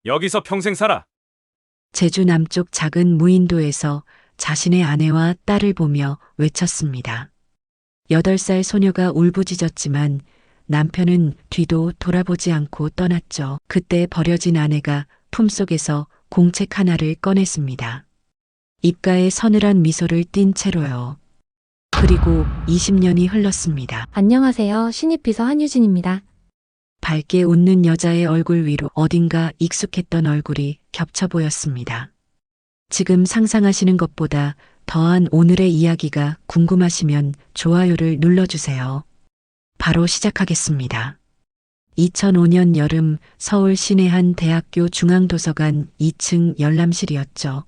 여기서 평생 살아. 제주 남쪽 작은 무인도에서 자신의 아내와 딸을 보며 외쳤습니다. 8살 소녀가 울부짖었지만 남편은 뒤도 돌아보지 않고 떠났죠. 그때 버려진 아내가 품속에서 공책 하나를 꺼냈습니다. 입가에 서늘한 미소를 띤 채로요. 그리고 20년이 흘렀습니다. 안녕하세요. 신입 비서 한유진입니다. 밝게 웃는 여자의 얼굴 위로 어딘가 익숙했던 얼굴이 겹쳐 보였습니다. 지금 상상하시는 것보다 더한 오늘의 이야기가 궁금하시면 좋아요를 눌러주세요. 바로 시작하겠습니다. 2005년 여름 서울 시내 한 대학교 중앙도서관 2층 열람실이었죠.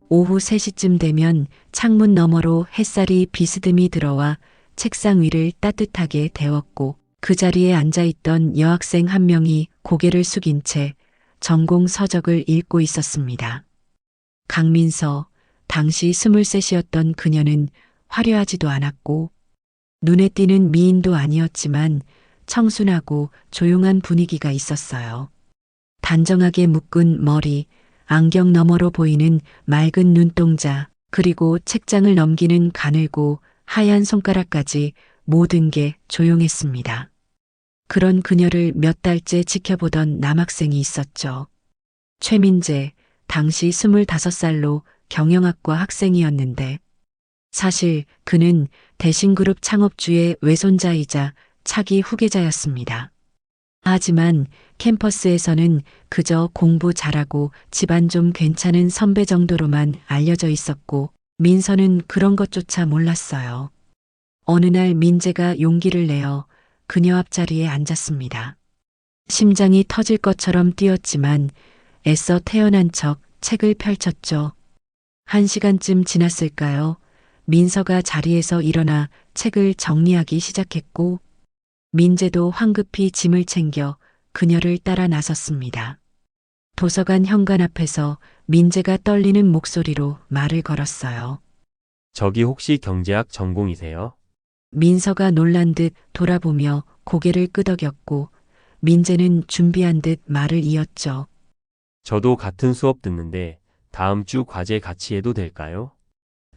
오후 3시쯤 되면 창문 너머로 햇살이 비스듬히 들어와 책상 위를 따뜻하게 데웠고 그 자리에 앉아있던 여학생 한 명이 고개를 숙인 채 전공 서적을 읽고 있었습니다. 강민서, 당시 23이었던 그녀는 화려하지도 않았고 눈에 띄는 미인도 아니었지만 청순하고 조용한 분위기가 있었어요. 단정하게 묶은 머리, 안경 너머로 보이는 맑은 눈동자, 그리고 책장을 넘기는 가늘고 하얀 손가락까지 모든 게 조용했습니다. 그런 그녀를 몇 달째 지켜보던 남학생이 있었죠. 최민재, 당시 25살로 경영학과 학생이었는데 사실 그는 대신그룹 창업주의 외손자이자 차기 후계자였습니다. 하지만 캠퍼스에서는 그저 공부 잘하고 집안 좀 괜찮은 선배 정도로만 알려져 있었고 민서는 그런 것조차 몰랐어요. 어느 날 민재가 용기를 내어 그녀 앞자리에 앉았습니다. 심장이 터질 것처럼 뛰었지만 애써 태어난 척 책을 펼쳤죠. 1시간쯤 지났을까요? 민서가 자리에서 일어나 책을 정리하기 시작했고 민재도 황급히 짐을 챙겨 그녀를 따라 나섰습니다. 도서관 현관 앞에서 민재가 떨리는 목소리로 말을 걸었어요. 저기 혹시 경제학 전공이세요? 민서가 놀란 듯 돌아보며 고개를 끄덕였고 민재는 준비한 듯 말을 이었죠. 저도 같은 수업 듣는데 다음 주 과제 같이 해도 될까요?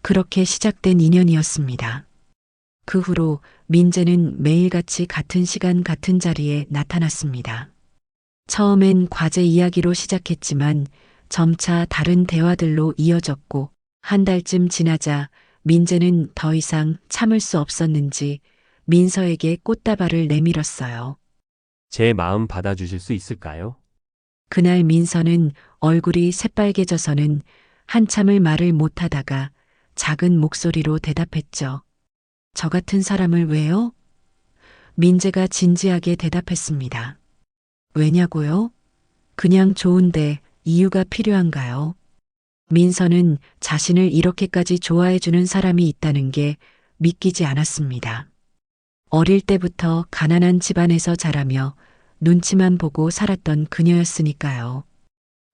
그렇게 시작된 인연이었습니다. 그 후로 민재는 매일같이 같은 시간 같은 자리에 나타났습니다. 처음엔 과제 이야기로 시작했지만 점차 다른 대화들로 이어졌고 한 달쯤 지나자 민재는 더 이상 참을 수 없었는지 민서에게 꽃다발을 내밀었어요. 제 마음 받아주실 수 있을까요? 그날 민서는 얼굴이 새빨개져서는 한참을 말을 못하다가 작은 목소리로 대답했죠. 저 같은 사람을 왜요? 민재가 진지하게 대답했습니다. 왜냐고요? 그냥 좋은데 이유가 필요한가요? 민서는 자신을 이렇게까지 좋아해주는 사람이 있다는 게 믿기지 않았습니다. 어릴 때부터 가난한 집안에서 자라며 눈치만 보고 살았던 그녀였으니까요.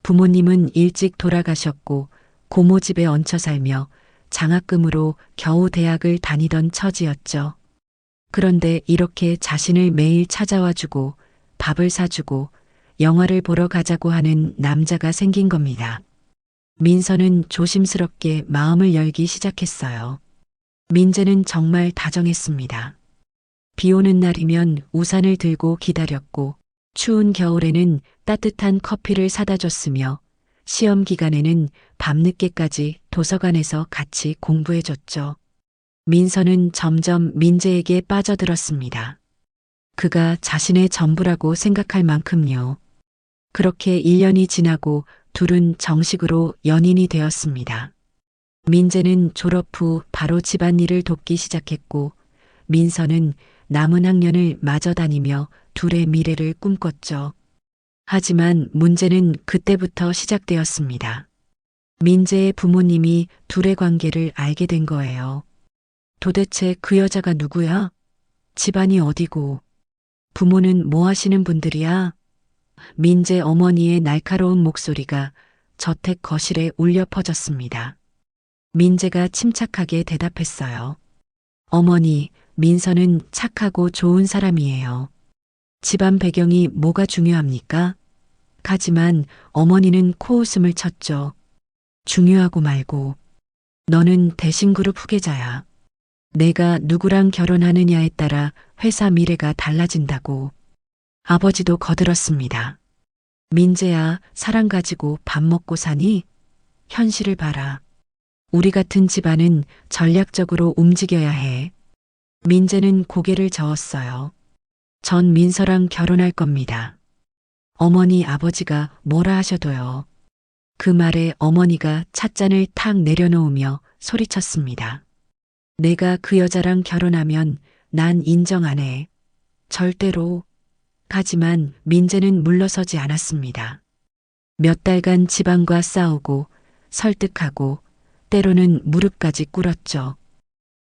부모님은 일찍 돌아가셨고 고모 집에 얹혀 살며 장학금으로 겨우 대학을 다니던 처지였죠. 그런데 이렇게 자신을 매일 찾아와주고 밥을 사주고 영화를 보러 가자고 하는 남자가 생긴 겁니다. 민서는 조심스럽게 마음을 열기 시작했어요. 민재는 정말 다정했습니다. 비 오는 날이면 우산을 들고 기다렸고 추운 겨울에는 따뜻한 커피를 사다 줬으며 시험 기간에는 밤늦게까지 도서관에서 같이 공부해줬죠. 민서는 점점 민재에게 빠져들었습니다. 그가 자신의 전부라고 생각할 만큼요. 그렇게 1년이 지나고 둘은 정식으로 연인이 되었습니다. 민재는 졸업 후 바로 집안일을 돕기 시작했고 민서는 남은 학년을 마저 다니며 둘의 미래를 꿈꿨죠. 하지만 문제는 그때부터 시작되었습니다. 민재의 부모님이 둘의 관계를 알게 된 거예요. 도대체 그 여자가 누구야? 집안이 어디고? 부모는 뭐 하시는 분들이야? 민재 어머니의 날카로운 목소리가 저택 거실에 울려 퍼졌습니다. 민재가 침착하게 대답했어요. 어머니, 민서는 착하고 좋은 사람이에요. 집안 배경이 뭐가 중요합니까? 하지만 어머니는 코웃음을 쳤죠. 중요하고 말고. 너는 대신그룹 후계자야. 내가 누구랑 결혼하느냐에 따라 회사 미래가 달라진다고. 아버지도 거들었습니다. 민재야, 사랑 가지고 밥 먹고 사니? 현실을 봐라. 우리 같은 집안은 전략적으로 움직여야 해. 민재는 고개를 저었어요. 전 민서랑 결혼할 겁니다. 어머니 아버지가 뭐라 하셔도요. 그 말에 어머니가 찻잔을 탁 내려놓으며 소리쳤습니다. 내가 그 여자랑 결혼하면 난 인정 안 해. 절대로. 하지만 민재는 물러서지 않았습니다. 몇 달간 지방과 싸우고 설득하고 때로는 무릎까지 꿇었죠.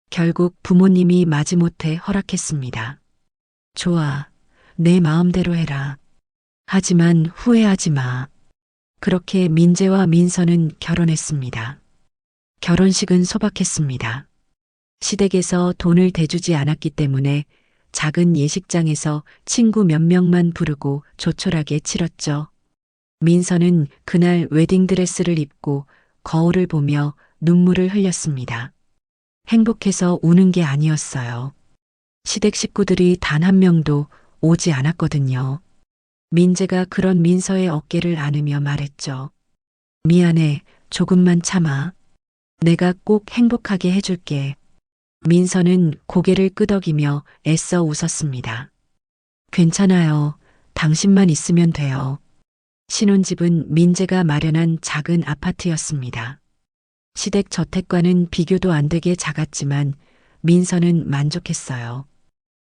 결국 부모님이 마지못해 허락했습니다. 좋아. 내 마음대로 해라. 하지만 후회하지 마. 그렇게 민재와 민서는 결혼했습니다. 결혼식은 소박했습니다. 시댁에서 돈을 대주지 않았기 때문에 작은 예식장에서 친구 몇 명만 부르고 조촐하게 치렀죠. 민서는 그날 웨딩드레스를 입고 거울을 보며 눈물을 흘렸습니다. 행복해서 우는 게 아니었어요. 시댁 식구들이 단 한 명도 오지 않았거든요. 민재가 그런 민서의 어깨를 안으며 말했죠. 미안해, 조금만 참아. 내가 꼭 행복하게 해줄게. 민서는 고개를 끄덕이며 애써 웃었습니다. 괜찮아요. 당신만 있으면 돼요. 신혼집은 민재가 마련한 작은 아파트였습니다. 시댁 저택과는 비교도 안 되게 작았지만 민서는 만족했어요.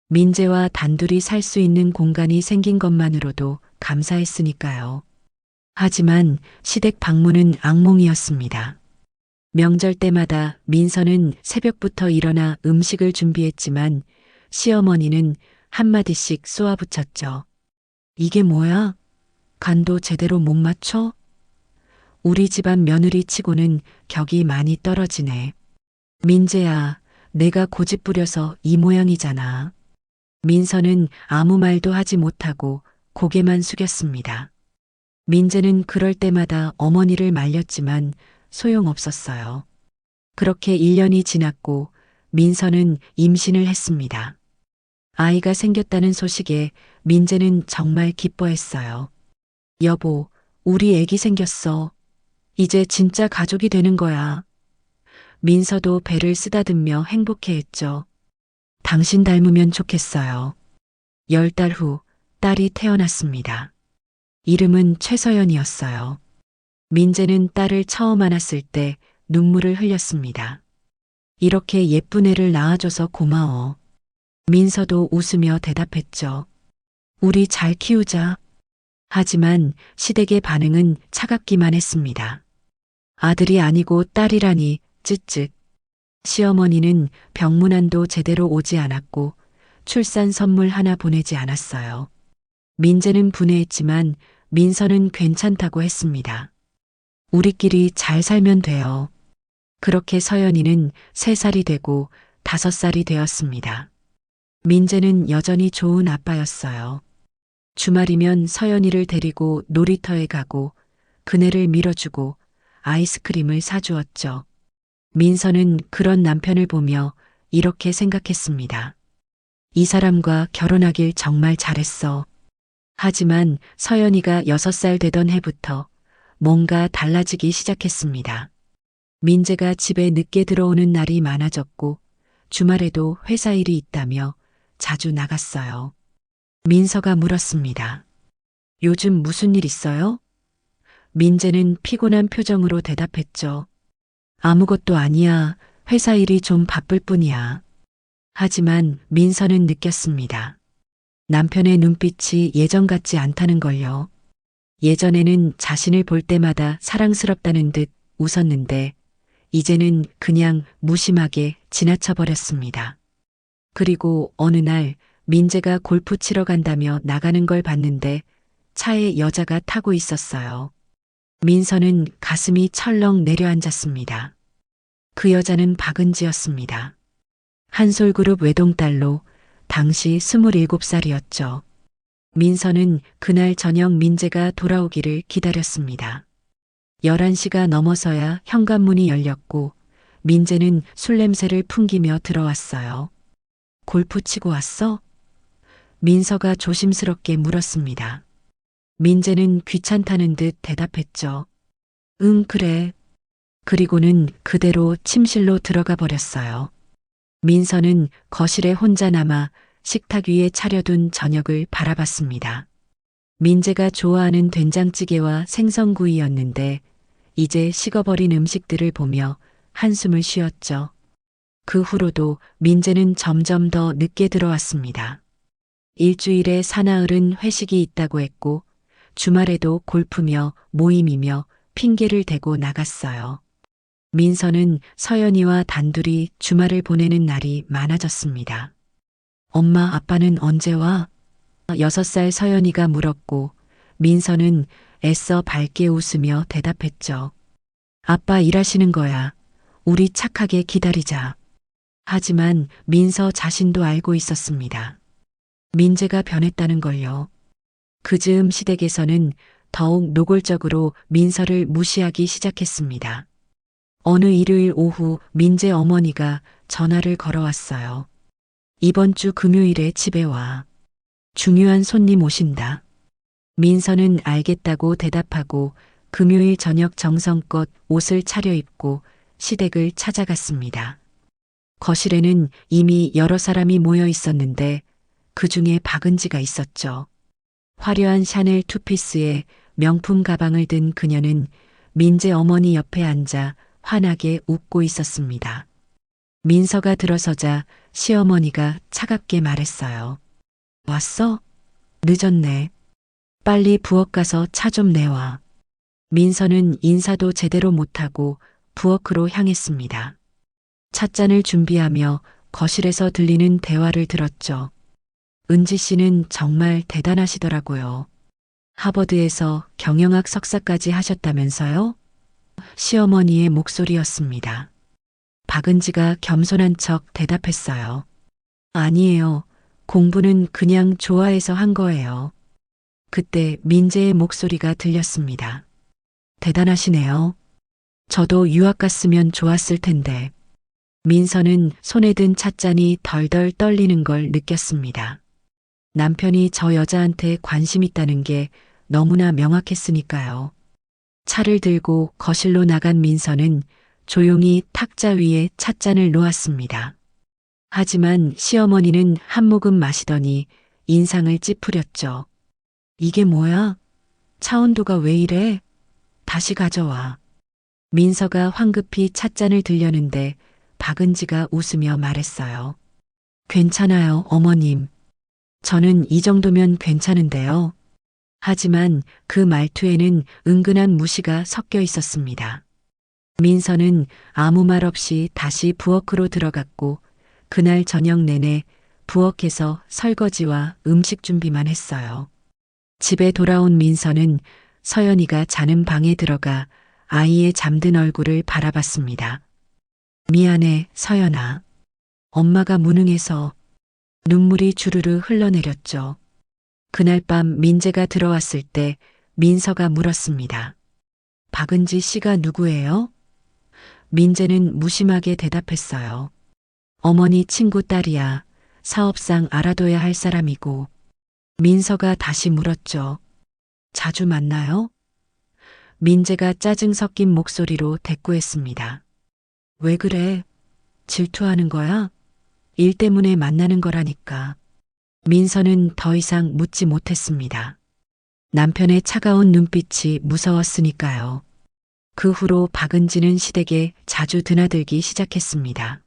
민재와 단둘이 살 수 있는 공간이 생긴 것만으로도 감사했으니까요. 하지만 시댁 방문은 악몽이었습니다. 명절 때마다 민서는 새벽부터 일어나 음식을 준비했지만 시어머니는 한마디씩 쏘아붙였죠. 이게 뭐야? 간도 제대로 못 맞춰? 우리 집안 며느리 치고는 격이 많이 떨어지네. 민재야, 내가 고집 부려서 이 모양이잖아. 민서는 아무 말도 하지 못하고 고개만 숙였습니다. 민재는 그럴 때마다 어머니를 말렸지만 소용없었어요. 그렇게 1년이 지났고 민서는 임신을 했습니다. 아이가 생겼다는 소식에 민재는 정말 기뻐했어요. 여보, 우리 애기 생겼어. 이제 진짜 가족이 되는 거야. 민서도 배를 쓰다듬며 행복해했죠. 당신 닮으면 좋겠어요. 10달 후 딸이 태어났습니다. 이름은 최서연이었어요. 민재는 딸을 처음 안았을 때 눈물을 흘렸습니다. 이렇게 예쁜 애를 낳아줘서 고마워. 민서도 웃으며 대답했죠. 우리 잘 키우자. 하지만 시댁의 반응은 차갑기만 했습니다. 아들이 아니고 딸이라니 쯧쯧. 시어머니는 병문안도 제대로 오지 않았고 출산 선물 하나 보내지 않았어요. 민재는 분해했지만 민서는 괜찮다고 했습니다. 우리끼리 잘 살면 돼요. 그렇게 서연이는 3살이 되고 5살이 되었습니다. 민재는 여전히 좋은 아빠였어요. 주말이면 서연이를 데리고 놀이터에 가고 그네를 밀어주고 아이스크림을 사주었죠. 민서는 그런 남편을 보며 이렇게 생각했습니다. 이 사람과 결혼하길 정말 잘했어. 하지만 서연이가 6살 되던 해부터 뭔가 달라지기 시작했습니다. 민재가 집에 늦게 들어오는 날이 많아졌고 주말에도 회사 일이 있다며 자주 나갔어요. 민서가 물었습니다. 요즘 무슨 일 있어요? 민재는 피곤한 표정으로 대답했죠. 아무것도 아니야. 회사 일이 좀 바쁠 뿐이야. 하지만 민서는 느꼈습니다. 남편의 눈빛이 예전 같지 않다는 걸요. 예전에는 자신을 볼 때마다 사랑스럽다는 듯 웃었는데 이제는 그냥 무심하게 지나쳐 버렸습니다. 그리고 어느 날 민재가 골프 치러 간다며 나가는 걸 봤는데 차에 여자가 타고 있었어요. 민서는 가슴이 철렁 내려앉았습니다. 그 여자는 박은지였습니다. 한솔그룹 외동딸로 당시 27살이었죠. 민서는 그날 저녁 민재가 돌아오기를 기다렸습니다. 11시가 넘어서야 현관문이 열렸고 민재는 술 냄새를 풍기며 들어왔어요. 골프 치고 왔어? 민서가 조심스럽게 물었습니다. 민재는 귀찮다는 듯 대답했죠. 응, 그래. 그리고는 그대로 침실로 들어가 버렸어요. 민서는 거실에 혼자 남아 식탁 위에 차려둔 저녁을 바라봤습니다. 민재가 좋아하는 된장찌개와 생선구이였는데 이제 식어버린 음식들을 보며 한숨을 쉬었죠. 그 후로도 민재는 점점 더 늦게 들어왔습니다. 일주일에 사나흘은 회식이 있다고 했고 주말에도 골프며 모임이며 핑계를 대고 나갔어요. 민서는 서연이와 단둘이 주말을 보내는 날이 많아졌습니다. 엄마, 아빠는 언제 와? 6살 서연이가 물었고 민서는 애써 밝게 웃으며 대답했죠. 아빠 일하시는 거야. 우리 착하게 기다리자. 하지만 민서 자신도 알고 있었습니다. 민재가 변했다는 걸요. 그 즈음 시댁에서는 더욱 노골적으로 민서를 무시하기 시작했습니다. 어느 일요일 오후 민재 어머니가 전화를 걸어왔어요. 이번 주 금요일에 집에 와. 중요한 손님 오신다. 민서는 알겠다고 대답하고 금요일 저녁 정성껏 옷을 차려입고 시댁을 찾아갔습니다. 거실에는 이미 여러 사람이 모여 있었는데 그 중에 박은지가 있었죠. 화려한 샤넬 투피스에 명품 가방을 든 그녀는 민재 어머니 옆에 앉아 환하게 웃고 있었습니다. 민서가 들어서자 시어머니가 차갑게 말했어요. 왔어? 늦었네. 빨리 부엌 가서 차 좀 내와. 민서는 인사도 제대로 못하고 부엌으로 향했습니다. 찻잔을 준비하며 거실에서 들리는 대화를 들었죠. 은지 씨는 정말 대단하시더라고요. 하버드에서 경영학 석사까지 하셨다면서요? 시어머니의 목소리였습니다. 박은지가 겸손한 척 대답했어요. 아니에요. 공부는 그냥 좋아해서 한 거예요. 그때 민재의 목소리가 들렸습니다. 대단하시네요. 저도 유학 갔으면 좋았을 텐데. 민서는 손에 든 찻잔이 덜덜 떨리는 걸 느꼈습니다. 남편이 저 여자한테 관심 있다는 게 너무나 명확했으니까요. 차를 들고 거실로 나간 민서는 조용히 탁자 위에 찻잔을 놓았습니다. 하지만 시어머니는 한 모금 마시더니 인상을 찌푸렸죠. 이게 뭐야? 차 온도가 왜 이래? 다시 가져와. 민서가 황급히 찻잔을 들려는데 박은지가 웃으며 말했어요. 괜찮아요, 어머님. 저는 이 정도면 괜찮은데요. 하지만 그 말투에는 은근한 무시가 섞여 있었습니다. 민서는 아무 말 없이 다시 부엌으로 들어갔고 그날 저녁 내내 부엌에서 설거지와 음식 준비만 했어요. 집에 돌아온 민서는 서연이가 자는 방에 들어가 아이의 잠든 얼굴을 바라봤습니다. 미안해, 서연아. 엄마가 무능해서. 눈물이 주르르 흘러내렸죠. 그날 밤 민재가 들어왔을 때 민서가 물었습니다. 박은지 씨가 누구예요? 민재는 무심하게 대답했어요. 어머니 친구 딸이야. 사업상 알아둬야 할 사람이고. 민서가 다시 물었죠. 자주 만나요? 민재가 짜증 섞인 목소리로 대꾸했습니다. 왜 그래? 질투하는 거야? 일 때문에 만나는 거라니까. 민서는 더 이상 묻지 못했습니다. 남편의 차가운 눈빛이 무서웠으니까요. 그 후로 박은지는 시댁에 자주 드나들기 시작했습니다.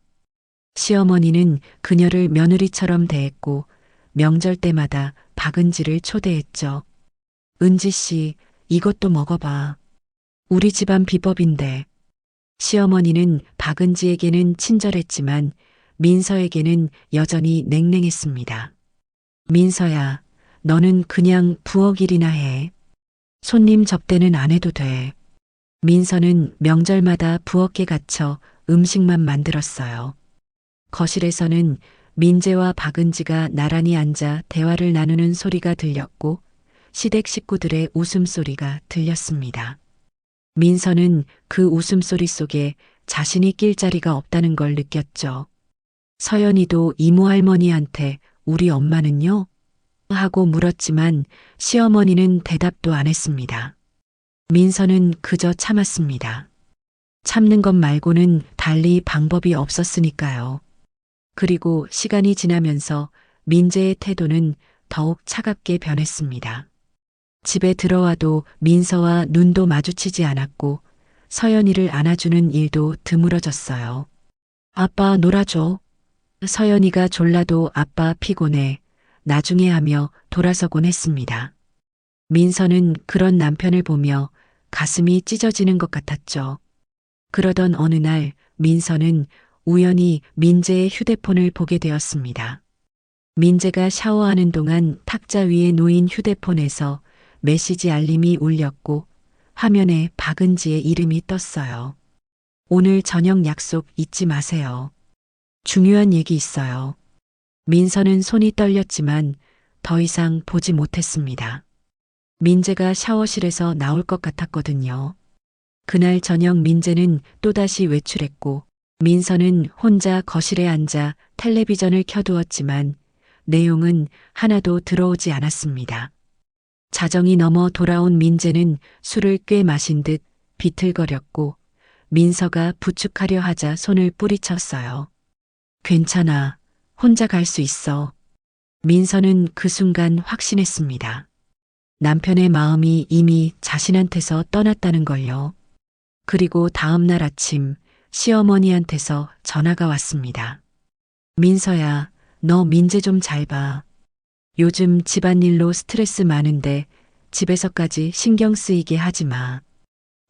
시어머니는 그녀를 며느리처럼 대했고 명절 때마다 박은지를 초대했죠. 은지 씨, 이것도 먹어봐. 우리 집안 비법인데. 시어머니는 박은지에게는 친절했지만 민서에게는 여전히 냉랭했습니다. 민서야, 너는 그냥 부엌 일이나 해. 손님 접대는 안 해도 돼. 민서는 명절마다 부엌에 갇혀 음식만 만들었어요. 거실에서는 민재와 박은지가 나란히 앉아 대화를 나누는 소리가 들렸고 시댁 식구들의 웃음소리가 들렸습니다. 민서는 그 웃음소리 속에 자신이 낄 자리가 없다는 걸 느꼈죠. 서연이도 이모 할머니한테 우리 엄마는요? 하고 물었지만 시어머니는 대답도 안 했습니다. 민서는 그저 참았습니다. 참는 것 말고는 달리 방법이 없었으니까요. 그리고 시간이 지나면서 민재의 태도는 더욱 차갑게 변했습니다. 집에 들어와도 민서와 눈도 마주치지 않았고 서연이를 안아주는 일도 드물어졌어요. 아빠 놀아줘. 서연이가 졸라도 아빠 피곤해. 나중에 하며 돌아서곤 했습니다. 민서는 그런 남편을 보며 가슴이 찢어지는 것 같았죠. 그러던 어느 날 민서는 우연히 민재의 휴대폰을 보게 되었습니다. 민재가 샤워하는 동안 탁자 위에 놓인 휴대폰에서 메시지 알림이 울렸고 화면에 박은지의 이름이 떴어요. 오늘 저녁 약속 잊지 마세요. 중요한 얘기 있어요. 민서는 손이 떨렸지만 더 이상 보지 못했습니다. 민재가 샤워실에서 나올 것 같았거든요. 그날 저녁 민재는 또다시 외출했고 민서는 혼자 거실에 앉아 텔레비전을 켜두었지만 내용은 하나도 들어오지 않았습니다. 자정이 넘어 돌아온 민재는 술을 꽤 마신 듯 비틀거렸고 민서가 부축하려 하자 손을 뿌리쳤어요. 괜찮아. 혼자 갈 수 있어. 민서는 그 순간 확신했습니다. 남편의 마음이 이미 자신한테서 떠났다는 걸요. 그리고 다음 날 아침 시어머니한테서 전화가 왔습니다. 민서야, 너 민재 좀 잘 봐. 요즘 집안일로 스트레스 많은데 집에서까지 신경 쓰이게 하지 마.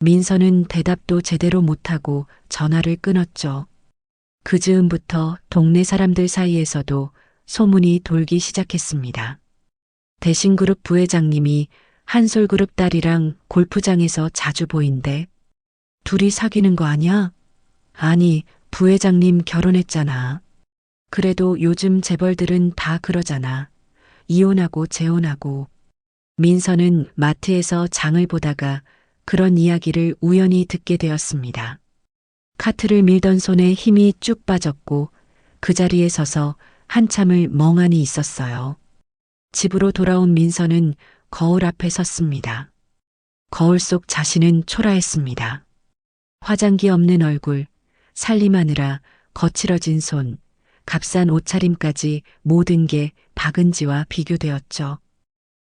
민서는 대답도 제대로 못하고 전화를 끊었죠. 그 즈음부터 동네 사람들 사이에서도 소문이 돌기 시작했습니다. 대신그룹 부회장님이 한솔그룹 딸이랑 골프장에서 자주 보인대. 둘이 사귀는 거 아냐? 아니, 부회장님 결혼했잖아. 그래도 요즘 재벌들은 다 그러잖아. 이혼하고 재혼하고. 민서는 마트에서 장을 보다가 그런 이야기를 우연히 듣게 되었습니다. 카트를 밀던 손에 힘이 쭉 빠졌고 그 자리에 서서 한참을 멍하니 있었어요. 집으로 돌아온 민서는 거울 앞에 섰습니다. 거울 속 자신은 초라했습니다. 화장기 없는 얼굴, 살림하느라 거칠어진 손, 값싼 옷차림까지 모든 게 박은지와 비교되었죠.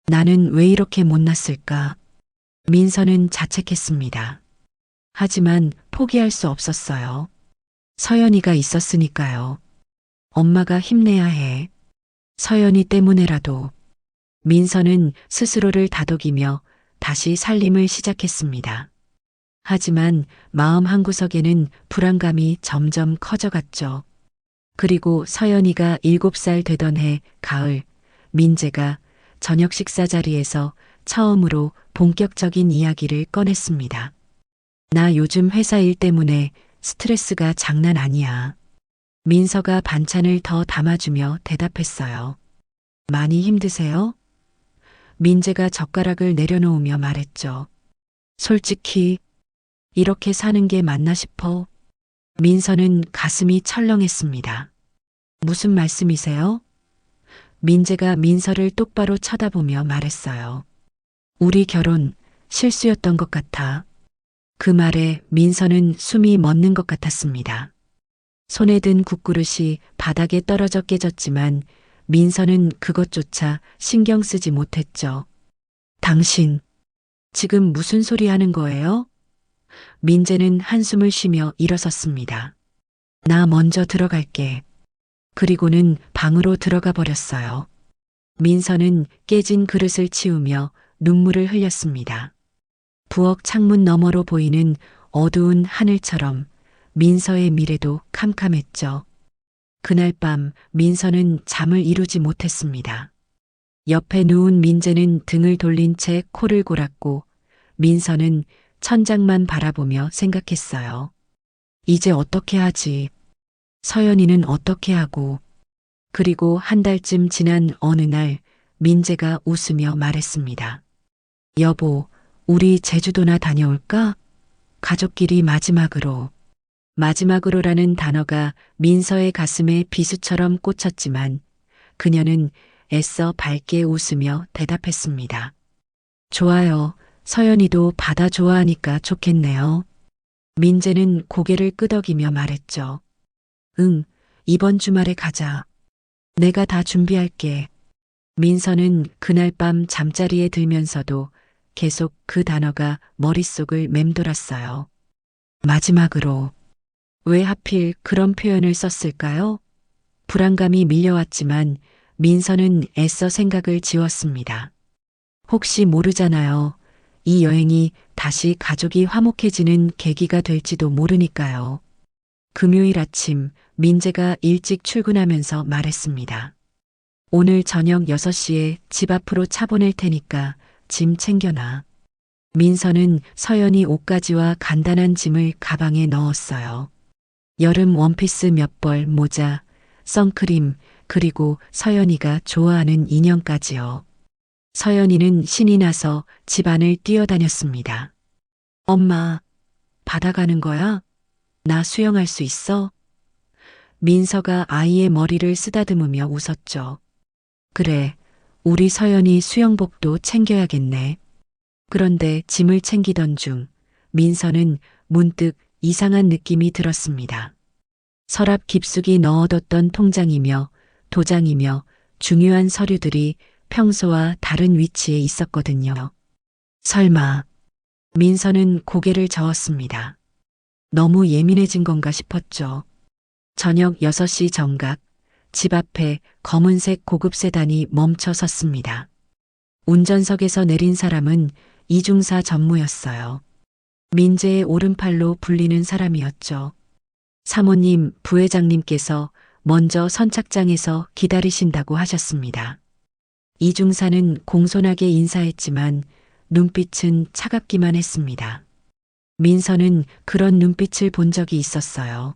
나는 왜 이렇게 못났을까? 민서는 자책했습니다. 하지만 포기할 수 없었어요. 서연이가 있었으니까요. 엄마가 힘내야 해. 서연이 때문에라도. 민서는 스스로를 다독이며 다시 살림을 시작했습니다. 하지만 마음 한구석에는 불안감이 점점 커져갔죠. 그리고 서연이가 7살 되던 해 가을, 민재가 저녁 식사 자리에서 처음으로 본격적인 이야기를 꺼냈습니다. 나 요즘 회사 일 때문에 스트레스가 장난 아니야. 민서가 반찬을 더 담아주며 대답했어요. 많이 힘드세요? 민재가 젓가락을 내려놓으며 말했죠. 솔직히 이렇게 사는 게 맞나 싶어. 민서는 가슴이 철렁했습니다. 무슨 말씀이세요? 민재가 민서를 똑바로 쳐다보며 말했어요. 우리 결혼 실수였던 것 같아. 그 말에 민서는 숨이 멎는 것 같았습니다. 손에 든 국그릇이 바닥에 떨어져 깨졌지만 민서는 그것조차 신경 쓰지 못했죠. 당신, 지금 무슨 소리 하는 거예요? 민재는 한숨을 쉬며 일어섰습니다. 나 먼저 들어갈게. 그리고는 방으로 들어가 버렸어요. 민서는 깨진 그릇을 치우며 눈물을 흘렸습니다. 부엌 창문 너머로 보이는 어두운 하늘처럼 민서의 미래도 캄캄했죠. 그날 밤 민서는 잠을 이루지 못했습니다. 옆에 누운 민재는 등을 돌린 채 코를 골았고 민서는 천장만 바라보며 생각했어요. 이제 어떻게 하지? 서연이는 어떻게 하고? 그리고 한 달쯤 지난 어느 날 민재가 웃으며 말했습니다. 여보, 우리 제주도나 다녀올까? 가족끼리 마지막으로. 마지막으로라는 단어가 민서의 가슴에 비수처럼 꽂혔지만 그녀는 애써 밝게 웃으며 대답했습니다. 좋아요. 서연이도 바다 좋아하니까 좋겠네요. 민재는 고개를 끄덕이며 말했죠. 응, 이번 주말에 가자. 내가 다 준비할게. 민서는 그날 밤 잠자리에 들면서도 계속 그 단어가 머릿속을 맴돌았어요. 마지막으로. 왜 하필 그런 표현을 썼을까요? 불안감이 밀려왔지만 민서는 애써 생각을 지웠습니다. 혹시 모르잖아요. 이 여행이 다시 가족이 화목해지는 계기가 될지도 모르니까요. 금요일 아침 민재가 일찍 출근하면서 말했습니다. 오늘 저녁 6시에 집 앞으로 차 보낼 테니까 짐 챙겨놔. 민서는 서연이 옷가지와 간단한 짐을 가방에 넣었어요. 여름 원피스 몇 벌, 모자, 선크림, 그리고 서연이가 좋아하는 인형까지요. 서연이는 신이 나서 집안을 뛰어다녔습니다. 엄마, 바다 가는 거야? 나 수영할 수 있어? 민서가 아이의 머리를 쓰다듬으며 웃었죠. 그래, 우리 서연이 수영복도 챙겨야겠네. 그런데 짐을 챙기던 중 민서는 문득 이상한 느낌이 들었습니다. 서랍 깊숙이 넣어뒀던 통장이며 도장이며 중요한 서류들이 평소와 다른 위치에 있었거든요. 설마. 민서는 고개를 저었습니다. 너무 예민해진 건가 싶었죠. 저녁 6시 정각, 집 앞에 검은색 고급 세단이 멈춰 섰습니다. 운전석에서 내린 사람은 이중사 전무였어요. 민재의 오른팔로 불리는 사람이었죠. 사모님, 부회장님께서 먼저 선착장에서 기다리신다고 하셨습니다. 이중사는 공손하게 인사했지만 눈빛은 차갑기만 했습니다. 민서는 그런 눈빛을 본 적이 있었어요.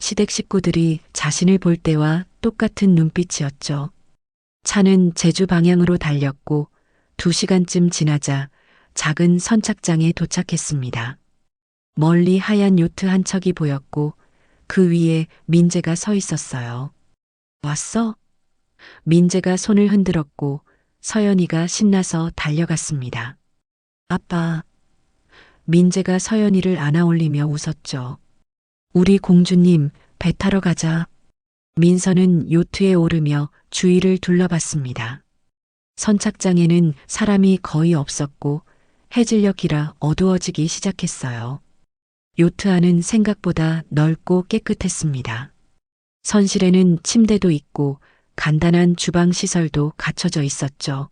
시댁 식구들이 자신을 볼 때와 똑같은 눈빛이었죠. 차는 제주 방향으로 달렸고 2시간쯤 지나자 작은 선착장에 도착했습니다. 멀리 하얀 요트 한 척이 보였고 그 위에 민재가 서 있었어요. 왔어? 민재가 손을 흔들었고 서연이가 신나서 달려갔습니다. 아빠. 민재가 서연이를 안아올리며 웃었죠. 우리 공주님, 배 타러 가자. 민서는 요트에 오르며 주위를 둘러봤습니다. 선착장에는 사람이 거의 없었고 해질녘이라 어두워지기 시작했어요. 요트 안은 생각보다 넓고 깨끗했습니다. 선실에는 침대도 있고 간단한 주방 시설도 갖춰져 있었죠.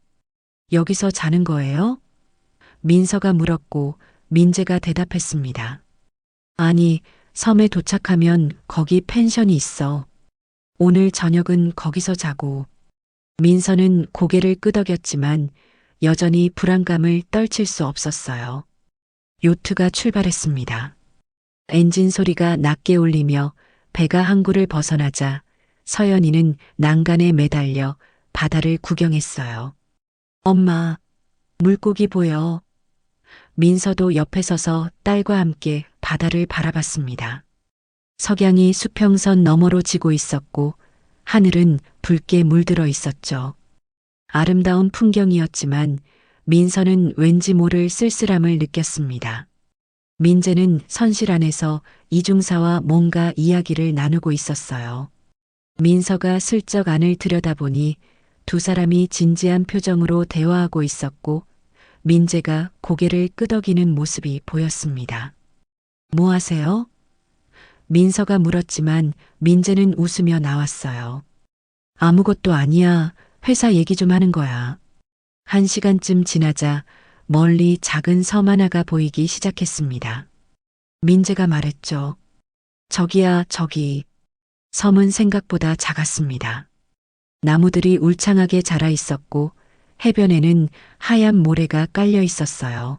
여기서 자는 거예요? 민서가 물었고 민재가 대답했습니다. 아니, 섬에 도착하면 거기 펜션이 있어. 오늘 저녁은 거기서 자고. 민서는 고개를 끄덕였지만 여전히 불안감을 떨칠 수 없었어요. 요트가 출발했습니다. 엔진 소리가 낮게 울리며 배가 항구를 벗어나자 서연이는 난간에 매달려 바다를 구경했어요. 엄마, 물고기 보여. 민서도 옆에 서서 딸과 함께 바다를 바라봤습니다. 석양이 수평선 너머로 지고 있었고 하늘은 붉게 물들어 있었죠. 아름다운 풍경이었지만 민서는 왠지 모를 쓸쓸함을 느꼈습니다. 민재는 선실 안에서 이중사와 뭔가 이야기를 나누고 있었어요. 민서가 슬쩍 안을 들여다보니 두 사람이 진지한 표정으로 대화하고 있었고 민재가 고개를 끄덕이는 모습이 보였습니다. 뭐 하세요? 민서가 물었지만 민재는 웃으며 나왔어요. 아무것도 아니야. 회사 얘기 좀 하는 거야. 1시간쯤 지나자 멀리 작은 섬 하나가 보이기 시작했습니다. 민재가 말했죠. 저기야, 저기. 섬은 생각보다 작았습니다. 나무들이 울창하게 자라 있었고 해변에는 하얀 모래가 깔려 있었어요.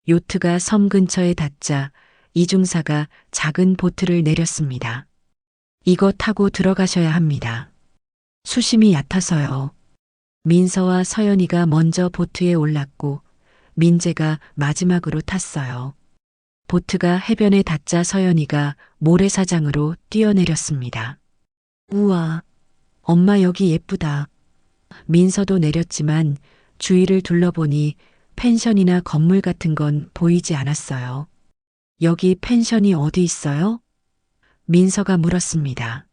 요트가 섬 근처에 닿자 이중사가 작은 보트를 내렸습니다. 이거 타고 들어가셔야 합니다. 수심이 얕아서요. 민서와 서연이가 먼저 보트에 올랐고 민재가 마지막으로 탔어요. 보트가 해변에 닿자 서연이가 모래사장으로 뛰어내렸습니다. 우와, 엄마 여기 예쁘다. 민서도 내렸지만 주위를 둘러보니 펜션이나 건물 같은 건 보이지 않았어요. 여기 펜션이 어디 있어요? 민서가 물었습니다.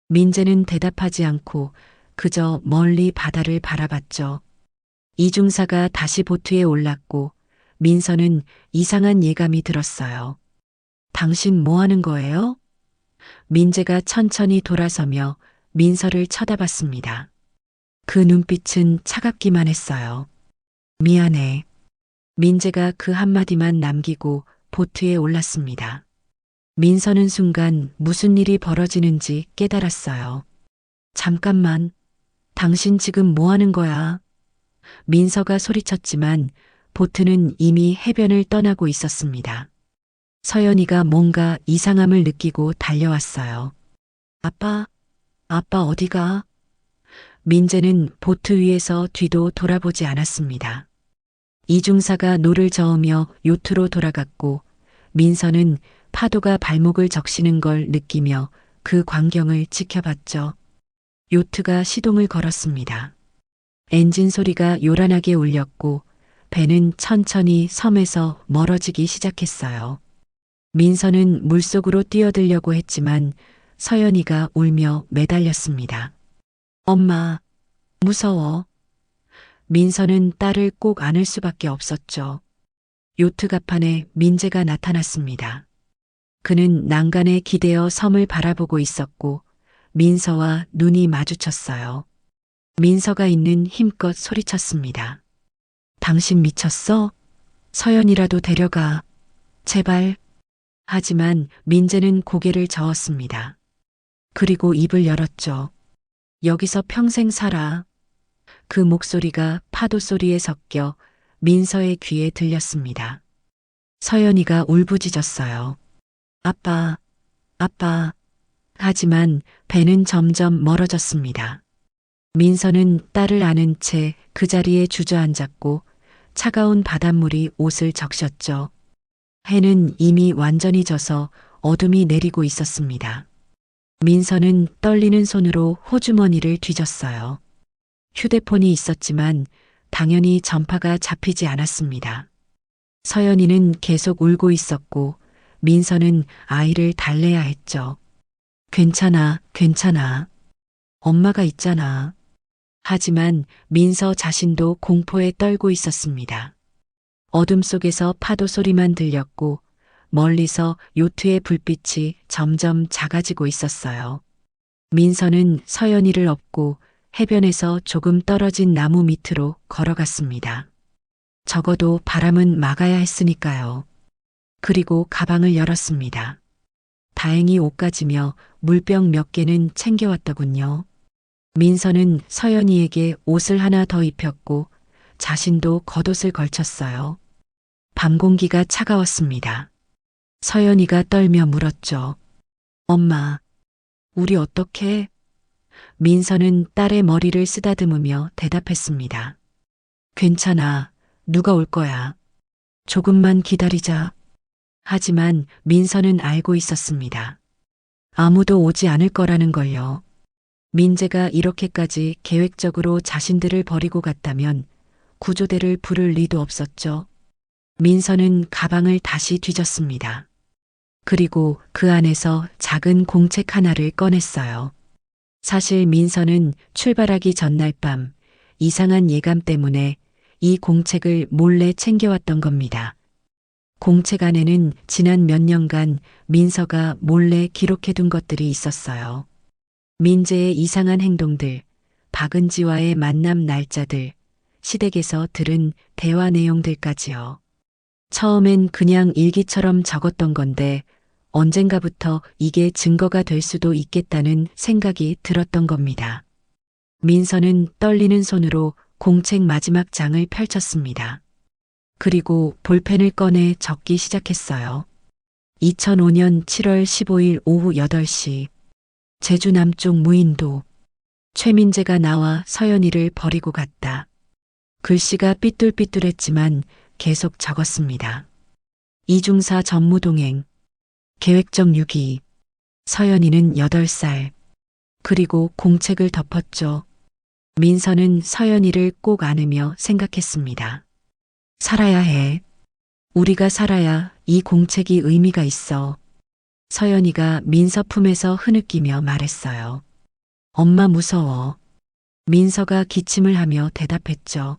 민재는 대답하지 않고 그저 멀리 바다를 바라봤죠. 이중사가 다시 보트에 올랐고 민서는 이상한 예감이 들었어요. 당신 뭐 하는 거예요? 민재가 천천히 돌아서며 민서를 쳐다봤습니다. 그 눈빛은 차갑기만 했어요. 미안해. 민재가 그 한마디만 남기고 보트에 올랐습니다. 민서는 순간 무슨 일이 벌어지는지 깨달았어요. 잠깐만, 당신 지금 뭐 하는 거야? 민서가 소리쳤지만 보트는 이미 해변을 떠나고 있었습니다. 서연이가 뭔가 이상함을 느끼고 달려왔어요. 아빠, 아빠 어디가? 민재는 보트 위에서 뒤도 돌아보지 않았습니다. 이중사가 노를 저으며 요트로 돌아갔고 민서는 파도가 발목을 적시는 걸 느끼며 그 광경을 지켜봤죠. 요트가 시동을 걸었습니다. 엔진 소리가 요란하게 울렸고 배는 천천히 섬에서 멀어지기 시작했어요. 민서는 물속으로 뛰어들려고 했지만 서연이가 울며 매달렸습니다. 엄마, 무서워. 민서는 딸을 꼭 안을 수밖에 없었죠. 요트 갑판에 민재가 나타났습니다. 그는 난간에 기대어 섬을 바라보고 있었고 민서와 눈이 마주쳤어요. 민서가 있는 힘껏 소리쳤습니다. 당신 미쳤어? 서연이라도 데려가. 제발. 하지만 민재는 고개를 저었습니다. 그리고 입을 열었죠. 여기서 평생 살아. 그 목소리가 파도 소리에 섞여 민서의 귀에 들렸습니다. 서연이가 울부짖었어요. 아빠, 아빠. 하지만 배는 점점 멀어졌습니다. 민서는 딸을 안은 채 그 자리에 주저앉았고 차가운 바닷물이 옷을 적셨죠. 해는 이미 완전히 져서 어둠이 내리고 있었습니다. 민서는 떨리는 손으로 호주머니를 뒤졌어요. 휴대폰이 있었지만 당연히 전파가 잡히지 않았습니다. 서연이는 계속 울고 있었고 민서는 아이를 달래야 했죠. 괜찮아, 괜찮아. 엄마가 있잖아. 하지만 민서 자신도 공포에 떨고 있었습니다. 어둠 속에서 파도 소리만 들렸고 멀리서 요트의 불빛이 점점 작아지고 있었어요. 민서는 서연이를 업고 해변에서 조금 떨어진 나무 밑으로 걸어갔습니다. 적어도 바람은 막아야 했으니까요. 그리고 가방을 열었습니다. 다행히 옷가지며 물병 몇 개는 챙겨왔더군요. 민서는 서연이에게 옷을 하나 더 입혔고 자신도 겉옷을 걸쳤어요. 밤 공기가 차가웠습니다. 서연이가 떨며 물었죠. 엄마, 우리 어떡해? 민서는 딸의 머리를 쓰다듬으며 대답했습니다. 괜찮아. 누가 올 거야. 조금만 기다리자. 하지만 민서는 알고 있었습니다. 아무도 오지 않을 거라는 걸요. 민재가 이렇게까지 계획적으로 자신들을 버리고 갔다면 구조대를 부를 리도 없었죠. 민서는 가방을 다시 뒤졌습니다. 그리고 그 안에서 작은 공책 하나를 꺼냈어요. 사실 민서는 출발하기 전날 밤 이상한 예감 때문에 이 공책을 몰래 챙겨왔던 겁니다. 공책 안에는 지난 몇 년간 민서가 몰래 기록해둔 것들이 있었어요. 민재의 이상한 행동들, 박은지와의 만남 날짜들, 시댁에서 들은 대화 내용들까지요. 처음엔 그냥 일기처럼 적었던 건데 언젠가부터 이게 증거가 될 수도 있겠다는 생각이 들었던 겁니다. 민서는 떨리는 손으로 공책 마지막 장을 펼쳤습니다. 그리고 볼펜을 꺼내 적기 시작했어요. 2005년 7월 15일 오후 8시 제주 남쪽 무인도 최민재가 나와 서연이를 버리고 갔다. 글씨가 삐뚤삐뚤했지만 계속 적었습니다. 이중사 전무동행. 계획적 유기. 서연이는 8살. 그리고 공책을 덮었죠. 민서는 서연이를 꼭 안으며 생각했습니다. 살아야 해. 우리가 살아야 이 공책이 의미가 있어. 서연이가 민서 품에서 흐느끼며 말했어요. 엄마 무서워. 민서가 기침을 하며 대답했죠.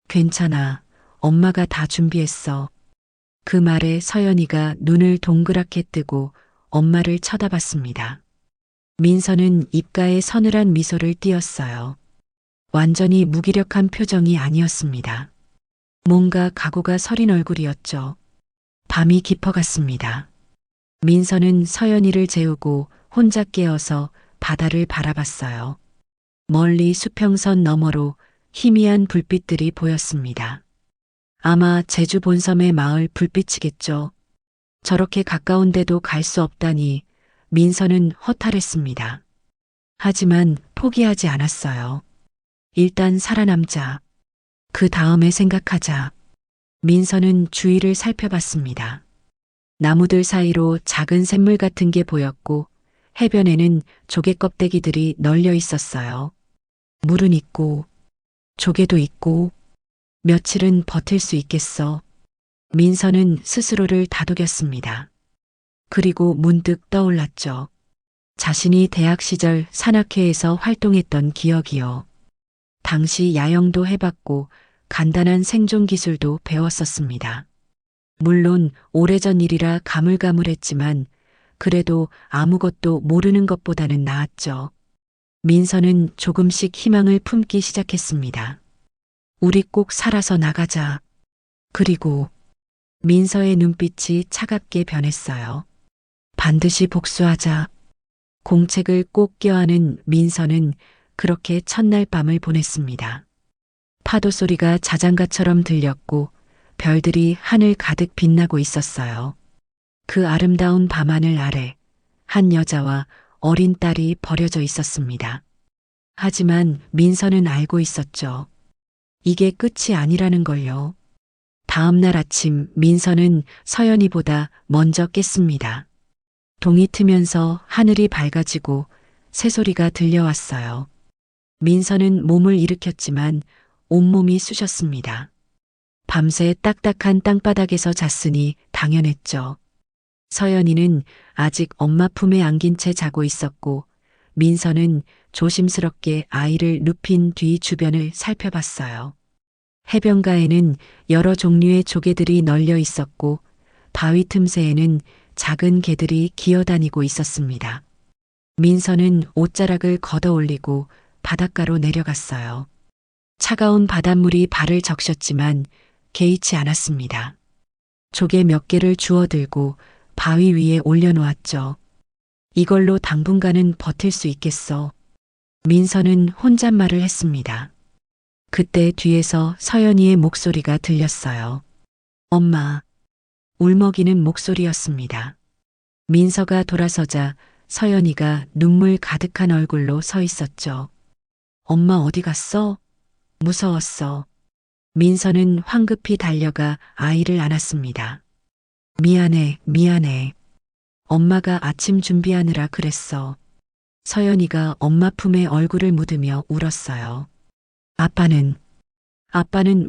괜찮아. 엄마가 다 준비했어. 그 말에 서연이가 눈을 동그랗게 뜨고 엄마를 쳐다봤습니다. 민서는 입가에 서늘한 미소를 띄었어요. 완전히 무기력한 표정이 아니었습니다. 뭔가 각오가 서린 얼굴이었죠. 밤이 깊어갔습니다. 민서는 서연이를 재우고 혼자 깨어서 바다를 바라봤어요. 멀리 수평선 너머로 희미한 불빛들이 보였습니다. 아마 제주 본섬의 마을 불빛이겠죠. 저렇게 가까운데도 갈 수 없다니 민서는 허탈했습니다. 하지만 포기하지 않았어요. 일단 살아남자. 그 다음에 생각하자. 민서는 주위를 살펴봤습니다. 나무들 사이로 작은 샘물 같은 게 보였고 해변에는 조개 껍데기들이 널려 있었어요. 물은 있고 조개도 있고 며칠은 버틸 수 있겠어. 민서는 스스로를 다독였습니다. 그리고 문득 떠올랐죠. 자신이 대학 시절 산악회에서 활동했던 기억이요. 당시 야영도 해봤고 간단한 생존 기술도 배웠었습니다. 물론 오래전 일이라 가물가물했지만 그래도 아무것도 모르는 것보다는 나았죠. 민서는 조금씩 희망을 품기 시작했습니다. 우리 꼭 살아서 나가자. 그리고 민서의 눈빛이 차갑게 변했어요. 반드시 복수하자. 공책을 꼭 껴안은 민서는 그렇게 첫날 밤을 보냈습니다. 파도 소리가 자장가처럼 들렸고 별들이 하늘 가득 빛나고 있었어요. 그 아름다운 밤하늘 아래 한 여자와 어린 딸이 버려져 있었습니다. 하지만 민서는 알고 있었죠. 이게 끝이 아니라는 걸요. 다음 날 아침 민서는 서연이보다 먼저 깼습니다. 동이 트면서 하늘이 밝아지고 새소리가 들려왔어요. 민서는 몸을 일으켰지만 온몸이 쑤셨습니다. 밤새 딱딱한 땅바닥에서 잤으니 당연했죠. 서연이는 아직 엄마 품에 안긴 채 자고 있었고 민서는 조심스럽게 아이를 눕힌 뒤 주변을 살펴봤어요. 해변가에는 여러 종류의 조개들이 널려 있었고 바위 틈새에는 작은 개들이 기어다니고 있었습니다. 민서는 옷자락을 걷어 올리고 바닷가로 내려갔어요. 차가운 바닷물이 발을 적셨지만 개의치 않았습니다. 조개 몇 개를 주워들고 바위 위에 올려놓았죠. 이걸로 당분간은 버틸 수 있겠어. 민서는 혼잣말을 했습니다. 그때 뒤에서 서연이의 목소리가 들렸어요. 엄마. 울먹이는 목소리였습니다. 민서가 돌아서자 서연이가 눈물 가득한 얼굴로 서 있었죠. 엄마 어디 갔어? 무서웠어. 민서는 황급히 달려가 아이를 안았습니다. 미안해, 미안해. 엄마가 아침 준비하느라 그랬어. 서연이가 엄마 품에 얼굴을 묻으며 울었어요. 아빠는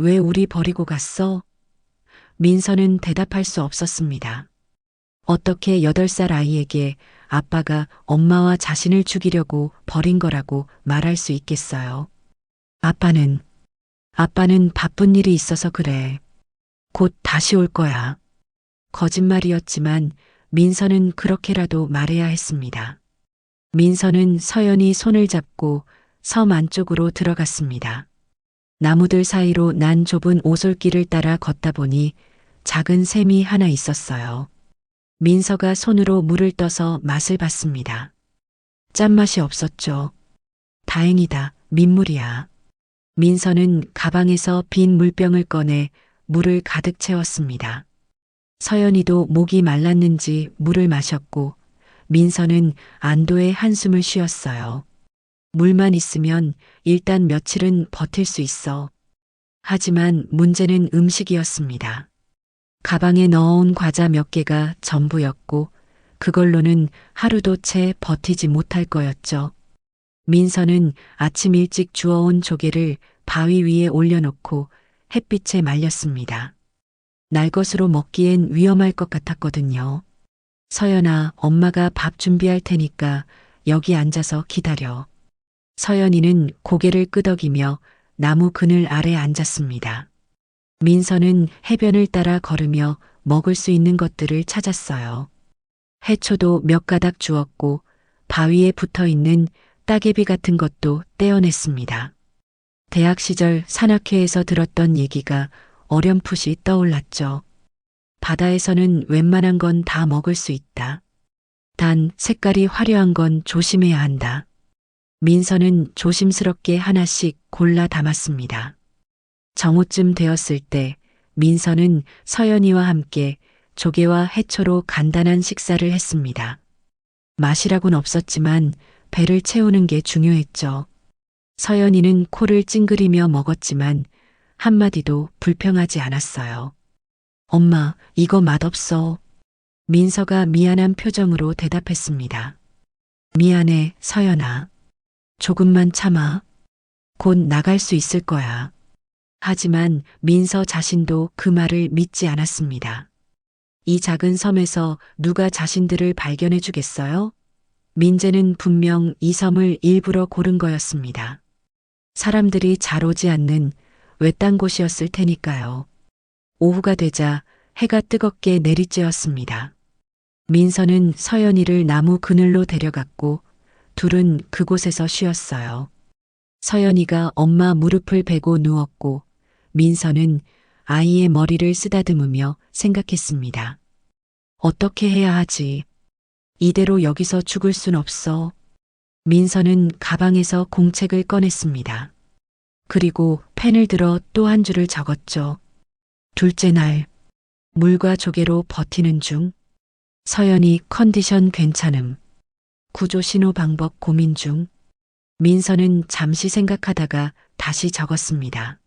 왜 우리 버리고 갔어? 민서는 대답할 수 없었습니다. 어떻게 8살 아이에게 아빠가 엄마와 자신을 죽이려고 버린 거라고 말할 수 있겠어요? 아빠는 바쁜 일이 있어서 그래. 곧 다시 올 거야. 거짓말이었지만 민서는 그렇게라도 말해야 했습니다. 민서는 서연이 손을 잡고 섬 안쪽으로 들어갔습니다. 나무들 사이로 난 좁은 오솔길을 따라 걷다 보니 작은 샘이 하나 있었어요. 민서가 손으로 물을 떠서 맛을 봤습니다. 짠맛이 없었죠. 다행이다, 민물이야. 민서는 가방에서 빈 물병을 꺼내 물을 가득 채웠습니다. 서연이도 목이 말랐는지 물을 마셨고 민서는 안도의 한숨을 쉬었어요. 물만 있으면 일단 며칠은 버틸 수 있어. 하지만 문제는 음식이었습니다. 가방에 넣어온 과자 몇 개가 전부였고 그걸로는 하루도 채 버티지 못할 거였죠. 민서는 아침 일찍 주워온 조개를 바위 위에 올려놓고 햇빛에 말렸습니다. 날것으로 먹기엔 위험할 것 같았거든요. 서연아, 엄마가 밥 준비할 테니까 여기 앉아서 기다려. 서연이는 고개를 끄덕이며 나무 그늘 아래 앉았습니다. 민서는 해변을 따라 걸으며 먹을 수 있는 것들을 찾았어요. 해초도 몇 가닥 주었고 바위에 붙어 있는 따개비 같은 것도 떼어냈습니다. 대학 시절 산악회에서 들었던 얘기가 어렴풋이 떠올랐죠. 바다에서는 웬만한 건 다 먹을 수 있다. 단 색깔이 화려한 건 조심해야 한다. 민서는 조심스럽게 하나씩 골라 담았습니다. 정오쯤 되었을 때 민서는 서연이와 함께 조개와 해초로 간단한 식사를 했습니다. 맛이라곤 없었지만 배를 채우는 게 중요했죠. 서연이는 코를 찡그리며 먹었지만 한마디도 불평하지 않았어요. 엄마, 이거 맛없어. 민서가 미안한 표정으로 대답했습니다. 미안해, 서연아. 조금만 참아. 곧 나갈 수 있을 거야. 하지만 민서 자신도 그 말을 믿지 않았습니다. 이 작은 섬에서 누가 자신들을 발견해 주겠어요? 민재는 분명 이 섬을 일부러 고른 거였습니다. 사람들이 잘 오지 않는 외딴 곳이었을 테니까요. 오후가 되자 해가 뜨겁게 내리쬐었습니다. 민서는 서연이를 나무 그늘로 데려갔고 둘은 그곳에서 쉬었어요. 서연이가 엄마 무릎을 베고 누웠고 민서는 아이의 머리를 쓰다듬으며 생각했습니다. 어떻게 해야 하지? 이대로 여기서 죽을 순 없어. 민서는 가방에서 공책을 꺼냈습니다. 그리고 펜을 들어 또 한 줄을 적었죠. 둘째 날, 물과 조개로 버티는 중. 서연이 컨디션 괜찮음. 구조 신호 방법 고민 중. 민서는 잠시 생각하다가 다시 적었습니다.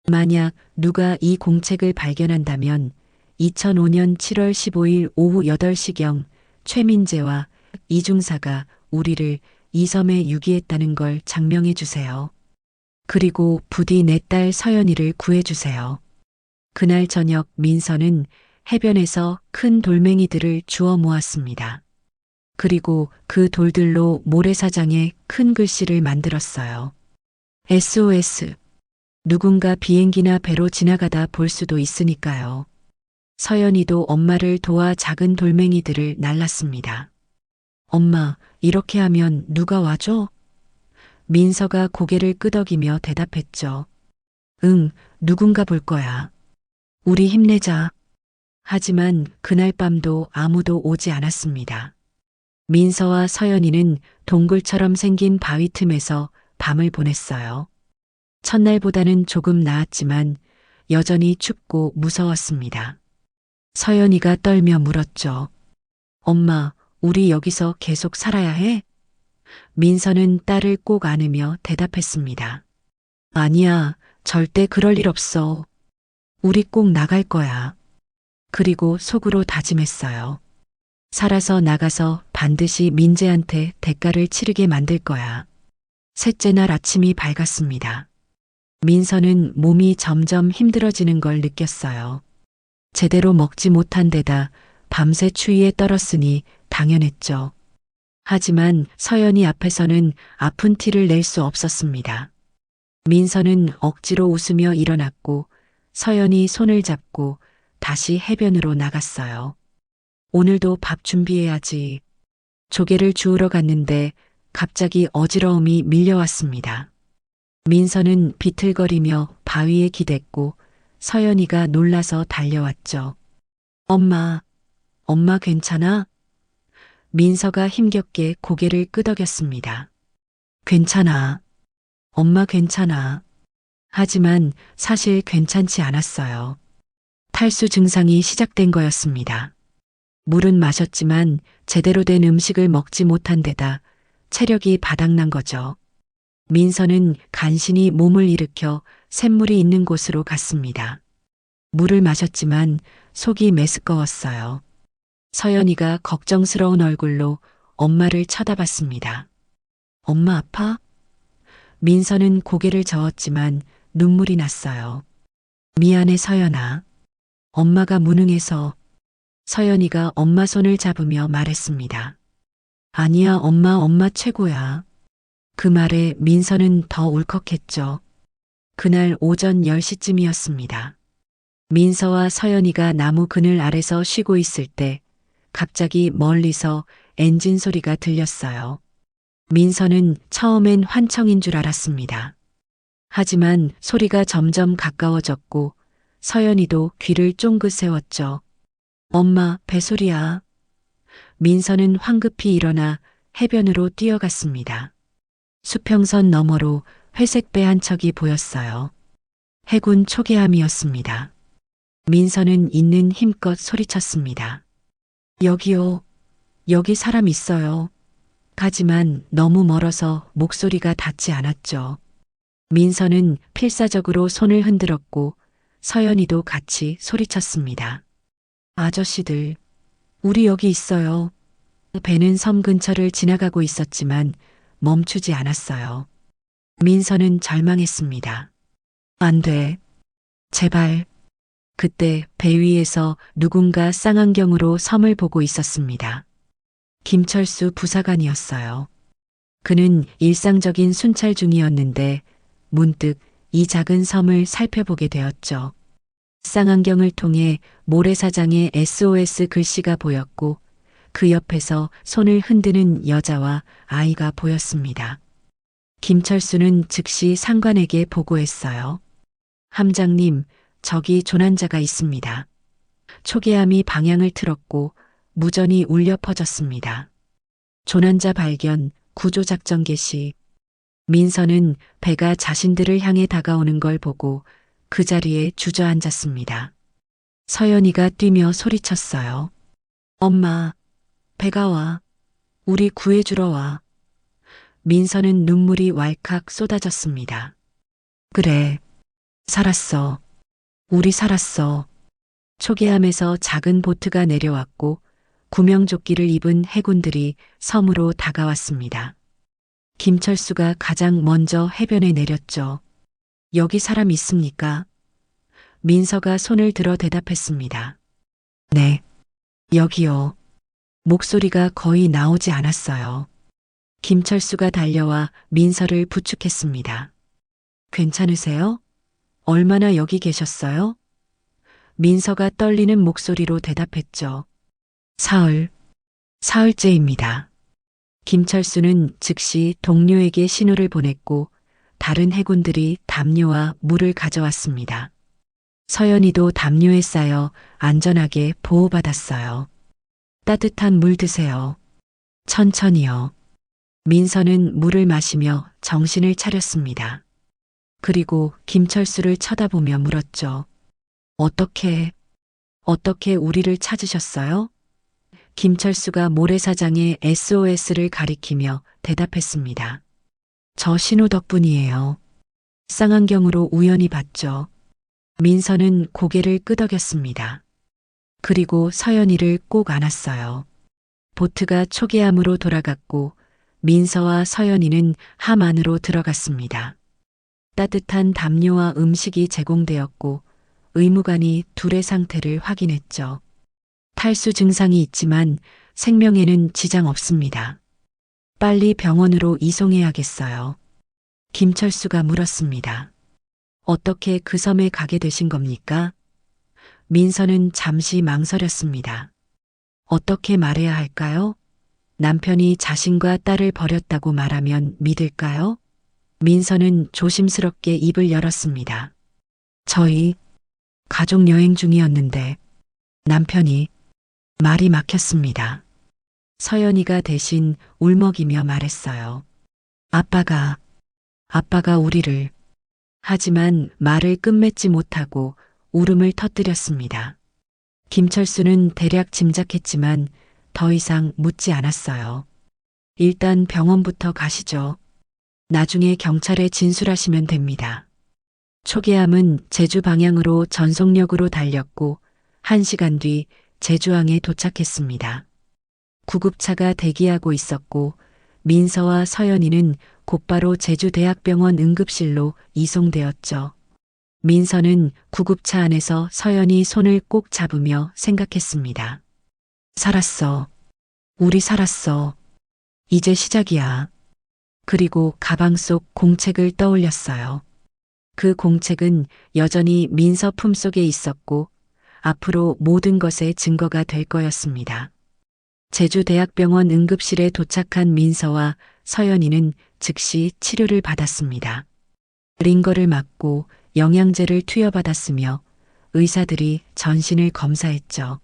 만약 누가 이 공책을 발견한다면 2005년 7월 15일 오후 8시경 최민재와 이중사가 우리를 이 섬에 유기했다는 걸 장명해 주세요. 그리고 부디 내 딸 서연이를 구해 주세요. 그날 저녁 민서는 해변에서 큰 돌멩이들을 주워 모았습니다. 그리고 그 돌들로 모래사장에 큰 글씨를 만들었어요. SOS. 누군가 비행기나 배로 지나가다 볼 수도 있으니까요. 서연이도 엄마를 도와 작은 돌멩이들을 날랐습니다. 엄마, 이렇게 하면 누가 와줘? 민서가 고개를 끄덕이며 대답했죠. 응, 누군가 볼 거야. 우리 힘내자. 하지만 그날 밤도 아무도 오지 않았습니다. 민서와 서연이는 동굴처럼 생긴 바위 틈에서 밤을 보냈어요. 첫날보다는 조금 나았지만 여전히 춥고 무서웠습니다. 서연이가 떨며 물었죠. 엄마, 우리 여기서 계속 살아야 해? 민서는 딸을 꼭 안으며 대답했습니다. 아니야, 절대 그럴 일 없어. 우리 꼭 나갈 거야. 그리고 속으로 다짐했어요. 살아서 나가서 반드시 민재한테 대가를 치르게 만들 거야. 셋째 날 아침이 밝았습니다. 민서는 몸이 점점 힘들어지는 걸 느꼈어요. 제대로 먹지 못한 데다 밤새 추위에 떨었으니 당연했죠. 하지만 서연이 앞에서는 아픈 티를 낼 수 없었습니다. 민서는 억지로 웃으며 일어났고 서연이 손을 잡고 다시 해변으로 나갔어요. 오늘도 밥 준비해야지. 조개를 주우러 갔는데 갑자기 어지러움이 밀려왔습니다. 민서는 비틀거리며 바위에 기댔고 서연이가 놀라서 달려왔죠. 엄마, 엄마 괜찮아? 민서가 힘겹게 고개를 끄덕였습니다. 괜찮아. 엄마 괜찮아. 하지만 사실 괜찮지 않았어요. 탈수 증상이 시작된 거였습니다. 물은 마셨지만 제대로 된 음식을 먹지 못한 데다 체력이 바닥난 거죠. 민서는 간신히 몸을 일으켜 샘물이 있는 곳으로 갔습니다. 물을 마셨지만 속이 메스꺼웠어요. 서연이가 걱정스러운 얼굴로 엄마를 쳐다봤습니다. 엄마 아파? 민서는 고개를 저었지만 눈물이 났어요. 미안해 서연아. 엄마가 무능해서. 서연이가 엄마 손을 잡으며 말했습니다. 아니야 엄마 최고야. 그 말에 민서는 더 울컥했죠. 그날 오전 10시쯤이었습니다. 민서와 서연이가 나무 그늘 아래서 쉬고 있을 때 갑자기 멀리서 엔진 소리가 들렸어요. 민서는 처음엔 환청인 줄 알았습니다. 하지만 소리가 점점 가까워졌고 서연이도 귀를 쫑긋 세웠죠. 엄마, 배소리야. 민서는 황급히 일어나 해변으로 뛰어갔습니다. 수평선 너머로 회색 배 한 척이 보였어요. 해군 초계함이었습니다. 민서는 있는 힘껏 소리쳤습니다. 여기요. 여기 사람 있어요. 하지만 너무 멀어서 목소리가 닿지 않았죠. 민서는 필사적으로 손을 흔들었고 서연이도 같이 소리쳤습니다. 아저씨들, 우리 여기 있어요. 배는 섬 근처를 지나가고 있었지만 멈추지 않았어요. 민서는 절망했습니다. 안 돼. 제발. 그때 배 위에서 누군가 쌍안경으로 섬을 보고 있었습니다. 김철수 부사관이었어요. 그는 일상적인 순찰 중이었는데 문득 이 작은 섬을 살펴보게 되었죠. 쌍안경을 통해 모래사장의 SOS 글씨가 보였고 그 옆에서 손을 흔드는 여자와 아이가 보였습니다. 김철수는 즉시 상관에게 보고했어요. 함장님, 저기 조난자가 있습니다. 초계함이 방향을 틀었고 무전이 울려 퍼졌습니다. 조난자 발견, 구조작전 개시. 민서는 배가 자신들을 향해 다가오는 걸 보고 그 자리에 주저앉았습니다. 서연이가 뛰며 소리쳤어요. 엄마, 배가 와. 우리 구해주러 와. 민서는 눈물이 왈칵 쏟아졌습니다. 그래, 살았어. 우리 살았어. 초계함에서 작은 보트가 내려왔고 구명조끼를 입은 해군들이 섬으로 다가왔습니다. 김철수가 가장 먼저 해변에 내렸죠. 여기 사람 있습니까? 민서가 손을 들어 대답했습니다. 네, 여기요. 목소리가 거의 나오지 않았어요. 김철수가 달려와 민서를 부축했습니다. 괜찮으세요? 얼마나 여기 계셨어요? 민서가 떨리는 목소리로 대답했죠. 사흘째입니다. 김철수는 즉시 동료에게 신호를 보냈고 다른 해군들이 담요와 물을 가져왔습니다. 서연이도 담요에 쌓여 안전하게 보호받았어요. 따뜻한 물 드세요. 천천히요. 민서는 물을 마시며 정신을 차렸습니다. 그리고 김철수를 쳐다보며 물었죠. 어떻게 우리를 찾으셨어요? 김철수가 모래사장의 SOS를 가리키며 대답했습니다. 저 신호 덕분이에요. 쌍안경으로 우연히 봤죠. 민서는 고개를 끄덕였습니다. 그리고 서연이를 꼭 안았어요. 보트가 초계함으로 돌아갔고 민서와 서연이는 함 안으로 들어갔습니다. 따뜻한 담요와 음식이 제공되었고 의무관이 둘의 상태를 확인했죠. 탈수 증상이 있지만 생명에는 지장 없습니다. 빨리 병원으로 이송해야겠어요. 김철수가 물었습니다. 어떻게 그 섬에 가게 되신 겁니까? 민서는 잠시 망설였습니다. 어떻게 말해야 할까요? 남편이 자신과 딸을 버렸다고 말하면 믿을까요? 민서는 조심스럽게 입을 열었습니다. 저희 가족 여행 중이었는데 남편이 말이 막혔습니다. 서연이가 대신 울먹이며 말했어요. 아빠가 우리를. 하지만 말을 끝맺지 못하고 울음을 터뜨렸습니다. 김철수는 대략 짐작했지만 더 이상 묻지 않았어요. 일단 병원부터 가시죠. 나중에 경찰에 진술하시면 됩니다. 초계함은 제주 방향으로 전속력으로 달렸고 1시간 뒤 제주항에 도착했습니다. 구급차가 대기하고 있었고 민서와 서연이는 곧바로 제주대학병원 응급실로 이송되었죠. 민서는 구급차 안에서 서연이 손을 꼭 잡으며 생각했습니다. 살았어. 우리 살았어. 이제 시작이야. 그리고 가방 속 공책을 떠올렸어요. 그 공책은 여전히 민서 품속에 있었고 앞으로 모든 것의 증거가 될 거였습니다. 제주대학병원 응급실에 도착한 민서와 서연이는 즉시 치료를 받았습니다. 링거를 맞고 영양제를 투여받았으며 의사들이 전신을 검사했죠.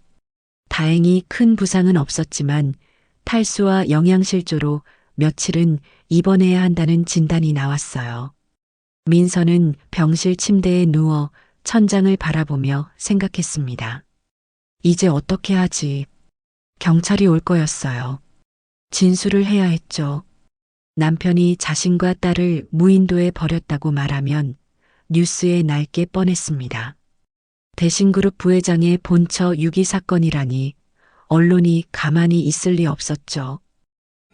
다행히 큰 부상은 없었지만 탈수와 영양실조로 며칠은 입원해야 한다는 진단이 나왔어요. 민서는 병실 침대에 누워 천장을 바라보며 생각했습니다. 이제 어떻게 하지? 경찰이 올 거였어요. 진술을 해야 했죠. 남편이 자신과 딸을 무인도에 버렸다고 말하면 뉴스에 날게 뻔했습니다. 대신그룹 부회장의 본처 유기 사건이라니 언론이 가만히 있을 리 없었죠.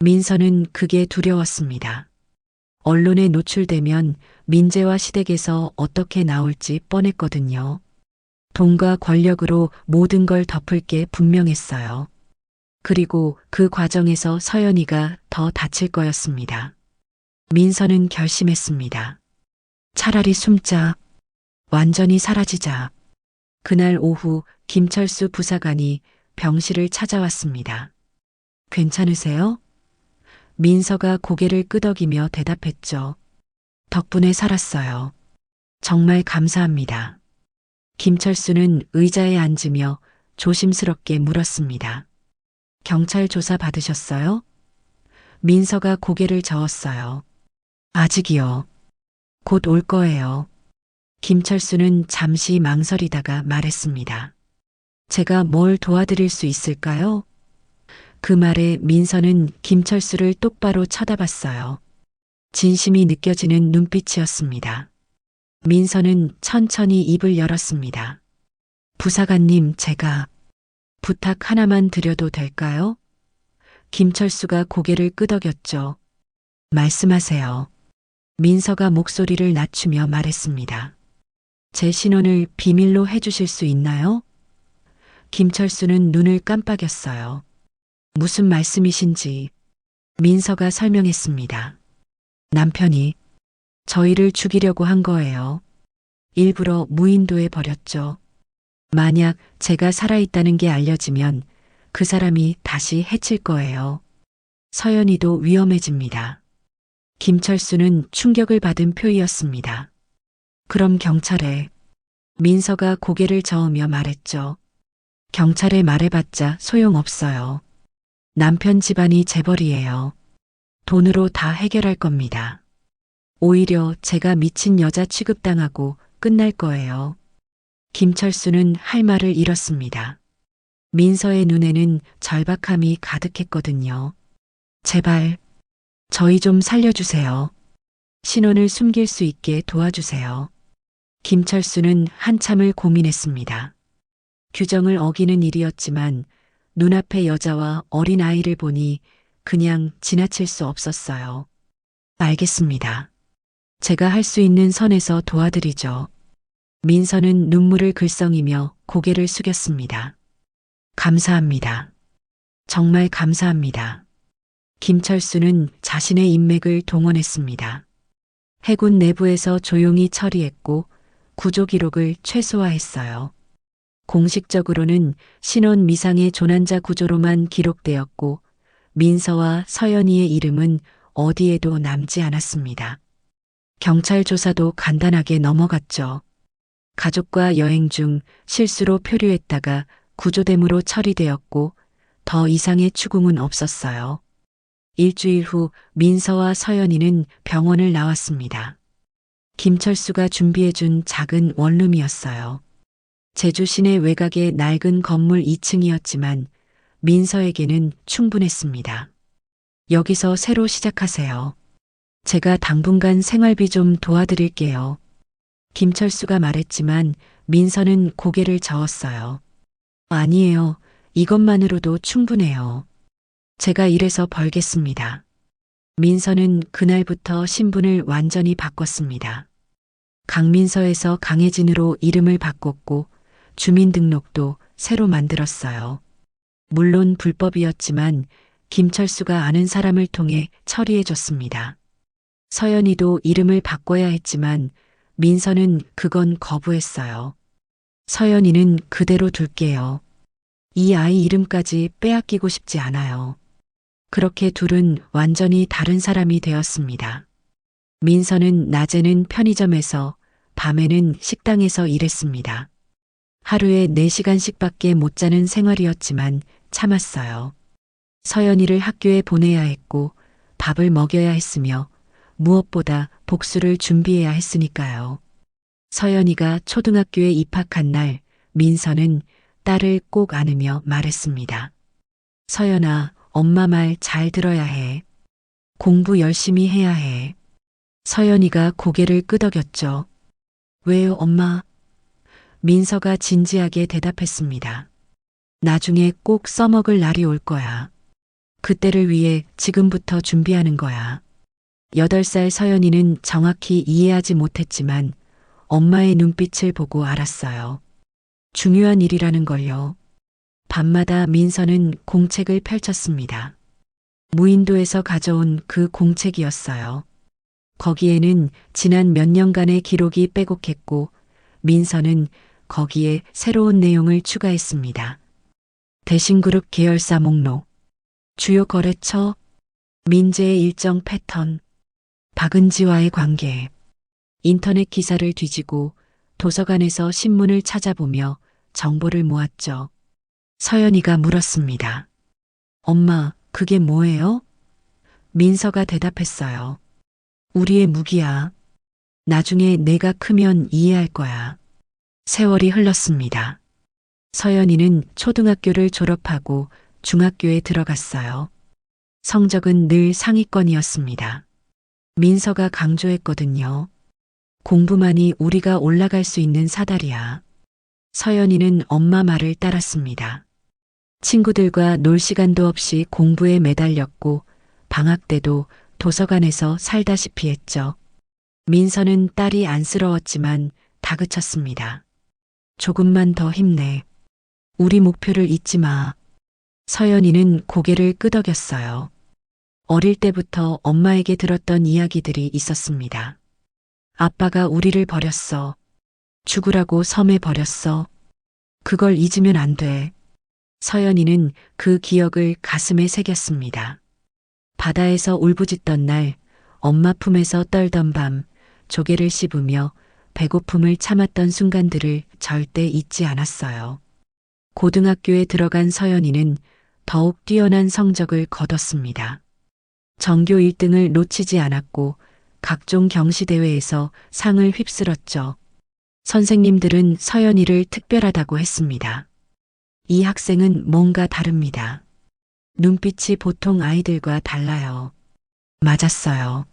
민서는 그게 두려웠습니다. 언론에 노출되면 민재와 시댁에서 어떻게 나올지 뻔했거든요. 돈과 권력으로 모든 걸 덮을 게 분명했어요. 그리고 그 과정에서 서연이가 더 다칠 거였습니다. 민서는 결심했습니다. 차라리 숨자. 완전히 사라지자. 그날 오후 김철수 부사관이 병실을 찾아왔습니다. 괜찮으세요? 민서가 고개를 끄덕이며 대답했죠. 덕분에 살았어요. 정말 감사합니다. 김철수는 의자에 앉으며 조심스럽게 물었습니다. 경찰 조사 받으셨어요? 민서가 고개를 저었어요. 아직이요. 곧 올 거예요. 김철수는 잠시 망설이다가 말했습니다. 제가 뭘 도와드릴 수 있을까요? 그 말에 민서는 김철수를 똑바로 쳐다봤어요. 진심이 느껴지는 눈빛이었습니다. 민서는 천천히 입을 열었습니다. 부사관님, 제가 부탁 하나만 드려도 될까요? 김철수가 고개를 끄덕였죠. 말씀하세요. 민서가 목소리를 낮추며 말했습니다. 제 신원을 비밀로 해주실 수 있나요? 김철수는 눈을 깜빡였어요. 무슨 말씀이신지 민서가 설명했습니다. 남편이 저희를 죽이려고 한 거예요. 일부러 무인도에 버렸죠. 만약 제가 살아있다는 게 알려지면 그 사람이 다시 해칠 거예요. 서연이도 위험해집니다. 김철수는 충격을 받은 표이었습니다. 그럼 경찰에. 민서가 고개를 저으며 말했죠. 경찰에 말해봤자 소용없어요. 남편 집안이 재벌이에요. 돈으로 다 해결할 겁니다. 오히려 제가 미친 여자 취급당하고 끝날 거예요. 김철수는 할 말을 잃었습니다. 민서의 눈에는 절박함이 가득했거든요. 제발, 저희 좀 살려주세요. 신원을 숨길 수 있게 도와주세요. 김철수는 한참을 고민했습니다. 규정을 어기는 일이었지만 눈앞의 여자와 어린 아이를 보니 그냥 지나칠 수 없었어요. 알겠습니다. 제가 할 수 있는 선에서 도와드리죠. 민서는 눈물을 글썽이며 고개를 숙였습니다. 감사합니다. 정말 감사합니다. 김철수는 자신의 인맥을 동원했습니다. 해군 내부에서 조용히 처리했고 구조 기록을 최소화했어요. 공식적으로는 신원 미상의 조난자 구조로만 기록되었고 민서와 서연이의 이름은 어디에도 남지 않았습니다. 경찰 조사도 간단하게 넘어갔죠. 가족과 여행 중 실수로 표류했다가 구조됨으로 처리되었고 더 이상의 추궁은 없었어요. 일주일 후 민서와 서연이는 병원을 나왔습니다. 김철수가 준비해준 작은 원룸이었어요. 제주 시내 외곽의 낡은 건물 2층이었지만 민서에게는 충분했습니다. 여기서 새로 시작하세요. 제가 당분간 생활비 좀 도와드릴게요. 김철수가 말했지만 민서는 고개를 저었어요. 아니에요. 이것만으로도 충분해요. 제가 일해서 벌겠습니다. 민서는 그날부터 신분을 완전히 바꿨습니다. 강민서에서 강혜진으로 이름을 바꿨고 주민등록도 새로 만들었어요. 물론 불법이었지만 김철수가 아는 사람을 통해 처리해줬습니다. 서연이도 이름을 바꿔야 했지만 민서는 그건 거부했어요. 서연이는 그대로 둘게요. 이 아이 이름까지 빼앗기고 싶지 않아요. 그렇게 둘은 완전히 다른 사람이 되었습니다. 민서는 낮에는 편의점에서, 밤에는 식당에서 일했습니다. 하루에 4시간씩밖에 못 자는 생활이었지만 참았어요. 서연이를 학교에 보내야 했고 밥을 먹여야 했으며 무엇보다 복수를 준비해야 했으니까요. 서연이가 초등학교에 입학한 날 민서는 딸을 꼭 안으며 말했습니다. 서연아, 엄마 말 잘 들어야 해. 공부 열심히 해야 해. 서연이가 고개를 끄덕였죠. 왜요, 엄마? 민서가 진지하게 대답했습니다. 나중에 꼭 써먹을 날이 올 거야. 그때를 위해 지금부터 준비하는 거야. 8살 서연이는 정확히 이해하지 못했지만 엄마의 눈빛을 보고 알았어요. 중요한 일이라는 걸요. 밤마다 민서는 공책을 펼쳤습니다. 무인도에서 가져온 그 공책이었어요. 거기에는 지난 몇 년간의 기록이 빼곡했고 민서는 거기에 새로운 내용을 추가했습니다. 대신그룹 계열사 목록, 주요 거래처, 민재의 일정 패턴, 박은지와의 관계, 인터넷 기사를 뒤지고 도서관에서 신문을 찾아보며 정보를 모았죠. 서연이가 물었습니다. 엄마, 그게 뭐예요? 민서가 대답했어요. 우리의 무기야. 나중에 내가 크면 이해할 거야. 세월이 흘렀습니다. 서연이는 초등학교를 졸업하고 중학교에 들어갔어요. 성적은 늘 상위권이었습니다. 민서가 강조했거든요. 공부만이 우리가 올라갈 수 있는 사다리야. 서연이는 엄마 말을 따랐습니다. 친구들과 놀 시간도 없이 공부에 매달렸고 방학 때도 도서관에서 살다시피 했죠. 민서는 딸이 안쓰러웠지만 다그쳤습니다. 조금만 더 힘내. 우리 목표를 잊지 마. 서연이는 고개를 끄덕였어요. 어릴 때부터 엄마에게 들었던 이야기들이 있었습니다. 아빠가 우리를 버렸어. 죽으라고 섬에 버렸어. 그걸 잊으면 안 돼. 서연이는 그 기억을 가슴에 새겼습니다. 바다에서 울부짖던 날, 엄마 품에서 떨던 밤, 조개를 씹으며 배고픔을 참았던 순간들을 절대 잊지 않았어요. 고등학교에 들어간 서연이는 더욱 뛰어난 성적을 거뒀습니다. 전교 1등을 놓치지 않았고 각종 경시대회에서 상을 휩쓸었죠. 선생님들은 서연이를 특별하다고 했습니다. 이 학생은 뭔가 다릅니다. 눈빛이 보통 아이들과 달라요. 맞았어요.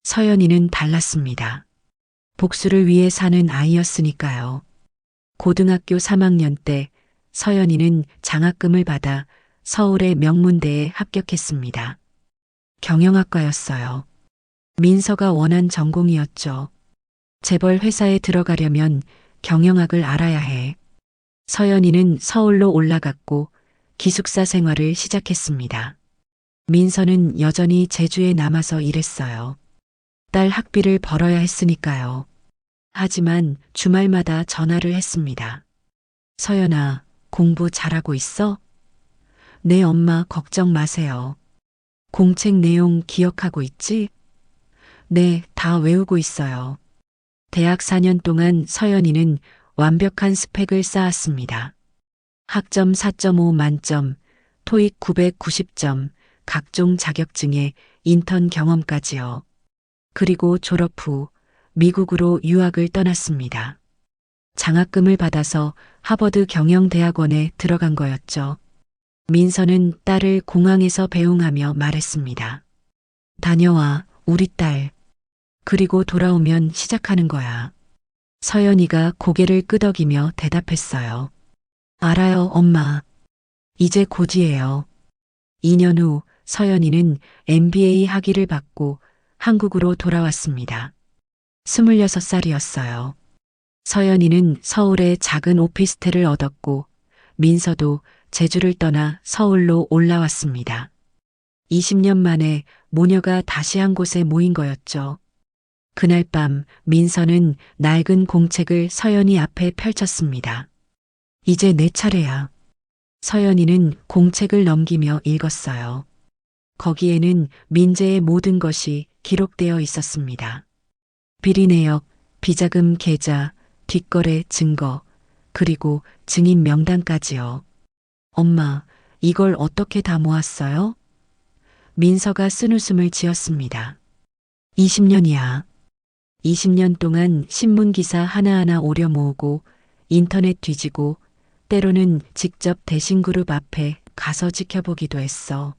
서연이는 달랐습니다. 복수를 위해 사는 아이였으니까요. 고등학교 3학년 때 서연이는 장학금을 받아 서울의 명문대에 합격했습니다. 경영학과였어요. 민서가 원한 전공이었죠. 재벌 회사에 들어가려면 경영학을 알아야 해. 서연이는 서울로 올라갔고 기숙사 생활을 시작했습니다. 민서는 여전히 제주에 남아서 일했어요. 딸 학비를 벌어야 했으니까요. 하지만 주말마다 전화를 했습니다. 서연아, 공부 잘하고 있어? 네, 엄마, 걱정 마세요. 공책 내용 기억하고 있지? 네, 다 외우고 있어요. 대학 4년 동안 서연이는 완벽한 스펙을 쌓았습니다. 학점 4.5 만점, 토익 990점, 각종 자격증에 인턴 경험까지요. 그리고 졸업 후 미국으로 유학을 떠났습니다. 장학금을 받아서 하버드 경영대학원에 들어간 거였죠. 민서는 딸을 공항에서 배웅하며 말했습니다. 다녀와, 우리 딸. 그리고 돌아오면 시작하는 거야. 서연이가 고개를 끄덕이며 대답했어요. 알아요, 엄마. 이제 곧이에요. 2년 후 서연이는 MBA 학위를 받고 한국으로 돌아왔습니다. 26살이었어요. 서연이는 서울에 작은 오피스텔을 얻었고 민서도 제주를 떠나 서울로 올라왔습니다. 20년 만에 모녀가 다시 한 곳에 모인 거였죠. 그날 밤 민서는 낡은 공책을 서연이 앞에 펼쳤습니다. 이제 내 차례야. 서연이는 공책을 넘기며 읽었어요. 거기에는 민재의 모든 것이 기록되어 있었습니다. 비리 내역, 비자금 계좌, 뒷거래 증거, 그리고 증인 명단까지요. 엄마, 이걸 어떻게 다 모았어요? 민서가 쓴웃음을 지었습니다. 20년이야. 20년 동안 신문기사 하나하나 오려 모으고 인터넷 뒤지고 때로는 직접 대신그룹 앞에 가서 지켜보기도 했어.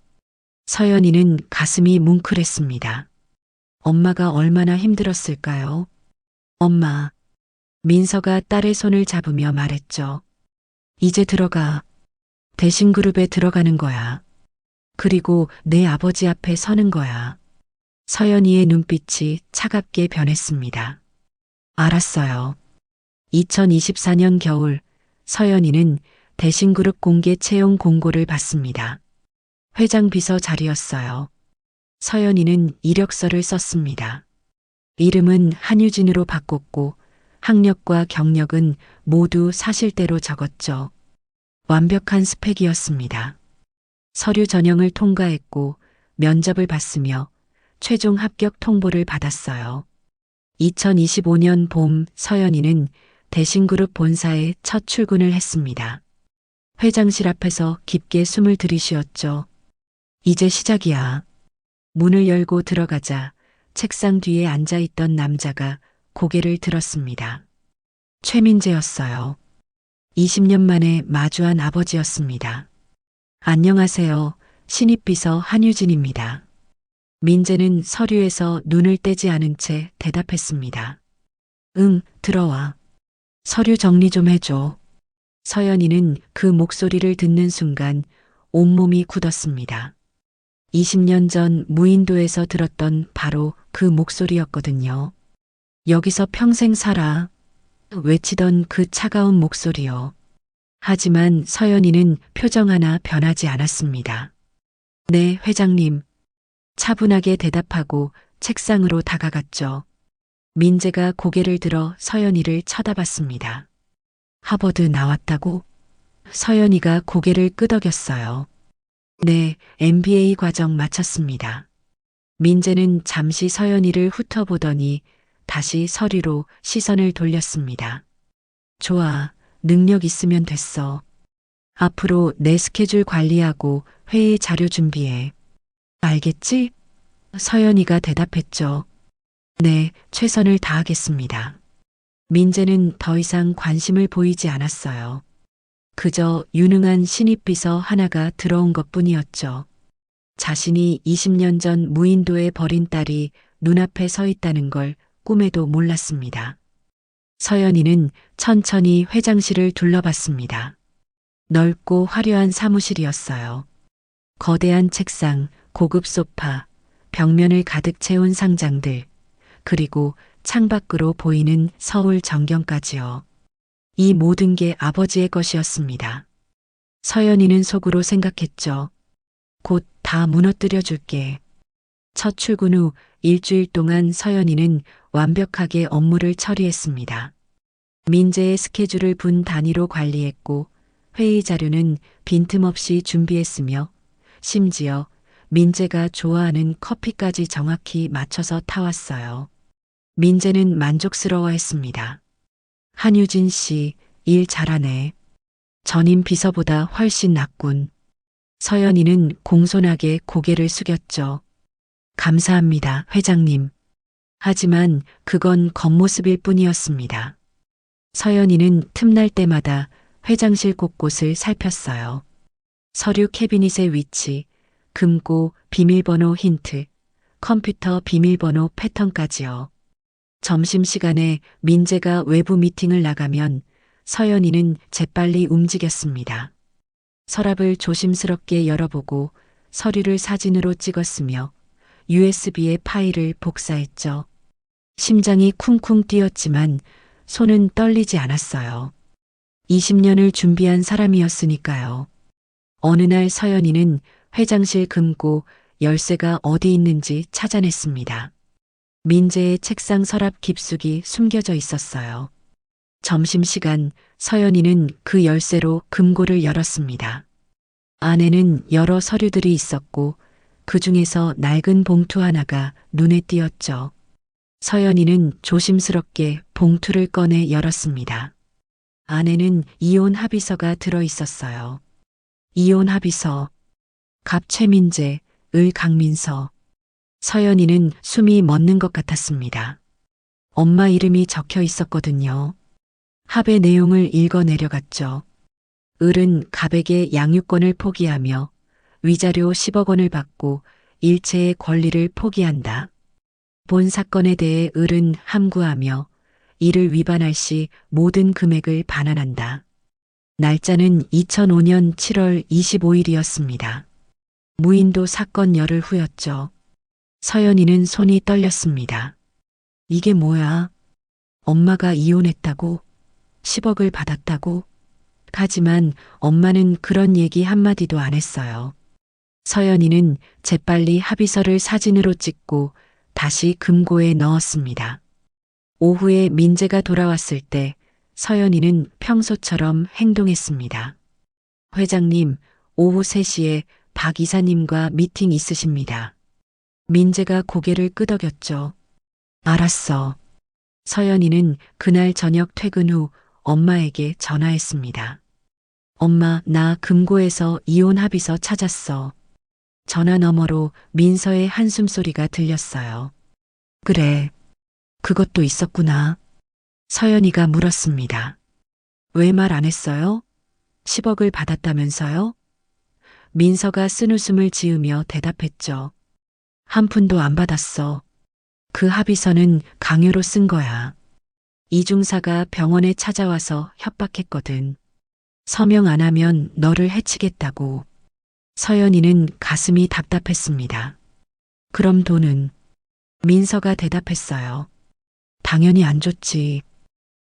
서연이는 가슴이 뭉클했습니다. 엄마가 얼마나 힘들었을까요? 엄마. 민서가 딸의 손을 잡으며 말했죠. 이제 들어가. 대신그룹에 들어가는 거야. 그리고 내 아버지 앞에 서는 거야. 서연이의 눈빛이 차갑게 변했습니다. 알았어요. 2024년 겨울 서연이는 대신그룹 공개 채용 공고를 받습니다. 회장 비서 자리였어요. 서연이는 이력서를 썼습니다. 이름은 한유진으로 바꿨고 학력과 경력은 모두 사실대로 적었죠. 완벽한 스펙이었습니다. 서류 전형을 통과했고 면접을 봤으며 최종 합격 통보를 받았어요. 2025년 봄 서연이는 대신그룹 본사에 첫 출근을 했습니다. 회장실 앞에서 깊게 숨을 들이쉬었죠. 이제 시작이야. 문을 열고 들어가자 책상 뒤에 앉아있던 남자가 고개를 들었습니다. 최민재였어요. 20년 만에 마주한 아버지였습니다. 안녕하세요. 신입비서 한유진입니다. 민재는 서류에서 눈을 떼지 않은 채 대답했습니다. 응, 들어와. 서류 정리 좀 해줘. 서연이는 그 목소리를 듣는 순간 온몸이 굳었습니다. 20년 전 무인도에서 들었던 바로 그 목소리였거든요. 여기서 평생 살아. 외치던 그 차가운 목소리요. 하지만 서연이는 표정 하나 변하지 않았습니다. 네, 회장님. 차분하게 대답하고 책상으로 다가갔죠. 민재가 고개를 들어 서연이를 쳐다봤습니다. 하버드 나왔다고? 서연이가 고개를 끄덕였어요. 네, MBA 과정 마쳤습니다. 민재는 잠시 서연이를 훑어보더니 다시 서류로 시선을 돌렸습니다. 좋아, 능력 있으면 됐어. 앞으로 내 스케줄 관리하고 회의 자료 준비해. 알겠지? 서연이가 대답했죠. 네, 최선을 다하겠습니다. 민재는 더 이상 관심을 보이지 않았어요. 그저 유능한 신입비서 하나가 들어온 것뿐이었죠. 자신이 20년 전 무인도에 버린 딸이 눈앞에 서 있다는 걸 꿈에도 몰랐습니다. 서연이는 천천히 회장실을 둘러봤습니다. 넓고 화려한 사무실이었어요. 거대한 책상, 고급 소파, 벽면을 가득 채운 상장들, 그리고 창밖으로 보이는 서울 전경까지요. 이 모든 게 아버지의 것이었습니다. 서연이는 속으로 생각했죠. 곧 다 무너뜨려 줄게. 첫 출근 후 일주일 동안 서연이는 완벽하게 업무를 처리했습니다. 민재의 스케줄을 분 단위로 관리했고 회의 자료는 빈틈없이 준비했으며 심지어 민재가 좋아하는 커피까지 정확히 맞춰서 타왔어요. 민재는 만족스러워했습니다. 한유진 씨, 일 잘하네. 전임 비서보다 훨씬 낫군. 서연이는 공손하게 고개를 숙였죠. 감사합니다, 회장님. 하지만 그건 겉모습일 뿐이었습니다. 서연이는 틈날 때마다 회장실 곳곳을 살폈어요. 서류 캐비닛의 위치, 금고 비밀번호 힌트, 컴퓨터 비밀번호 패턴까지요. 점심시간에 민재가 외부 미팅을 나가면 서연이는 재빨리 움직였습니다. 서랍을 조심스럽게 열어보고 서류를 사진으로 찍었으며 USB에 파일을 복사했죠. 심장이 쿵쿵 뛰었지만 손은 떨리지 않았어요. 20년을 준비한 사람이었으니까요. 어느 날 서연이는 회장실 금고 열쇠가 어디 있는지 찾아냈습니다. 민재의 책상 서랍 깊숙이 숨겨져 있었어요. 점심시간 서연이는 그 열쇠로 금고를 열었습니다. 안에는 여러 서류들이 있었고 그 중에서 낡은 봉투 하나가 눈에 띄었죠. 서연이는 조심스럽게 봉투를 꺼내 열었습니다. 안에는 이혼 합의서가 들어 있었어요. 이혼 합의서, 갑 최민재, 을 강민서. 서연이는 숨이 멎는 것 같았습니다. 엄마 이름이 적혀 있었거든요. 합의 내용을 읽어 내려갔죠. 을은 갑에게 양육권을 포기하며 위자료 10억 원을 받고 일체의 권리를 포기한다. 본 사건에 대해 을은 함구하며 이를 위반할 시 모든 금액을 반환한다. 날짜는 2005년 7월 25일이었습니다. 무인도 사건 열흘 후였죠. 서연이는 손이 떨렸습니다. 이게 뭐야? 엄마가 이혼했다고? 10억을 받았다고? 하지만 엄마는 그런 얘기 한마디도 안 했어요. 서연이는 재빨리 합의서를 사진으로 찍고 다시 금고에 넣었습니다. 오후에 민재가 돌아왔을 때 서연이는 평소처럼 행동했습니다. 회장님, 오후 3시에 박 이사님과 미팅 있으십니다. 민재가 고개를 끄덕였죠. 알았어. 서연이는 그날 저녁 퇴근 후 엄마에게 전화했습니다. 엄마, 나 금고에서 이혼 합의서 찾았어. 전화 너머로 민서의 한숨소리가 들렸어요. 그래, 그것도 있었구나. 서연이가 물었습니다. 왜 말 안 했어요? 10억을 받았다면서요? 민서가 쓴웃음을 지으며 대답했죠. 한 푼도 안 받았어. 그 합의서는 강요로 쓴 거야. 이중사가 병원에 찾아와서 협박했거든. 서명 안 하면 너를 해치겠다고. 서연이는 가슴이 답답했습니다. 그럼 돈은? 민서가 대답했어요. 당연히 안 줬지.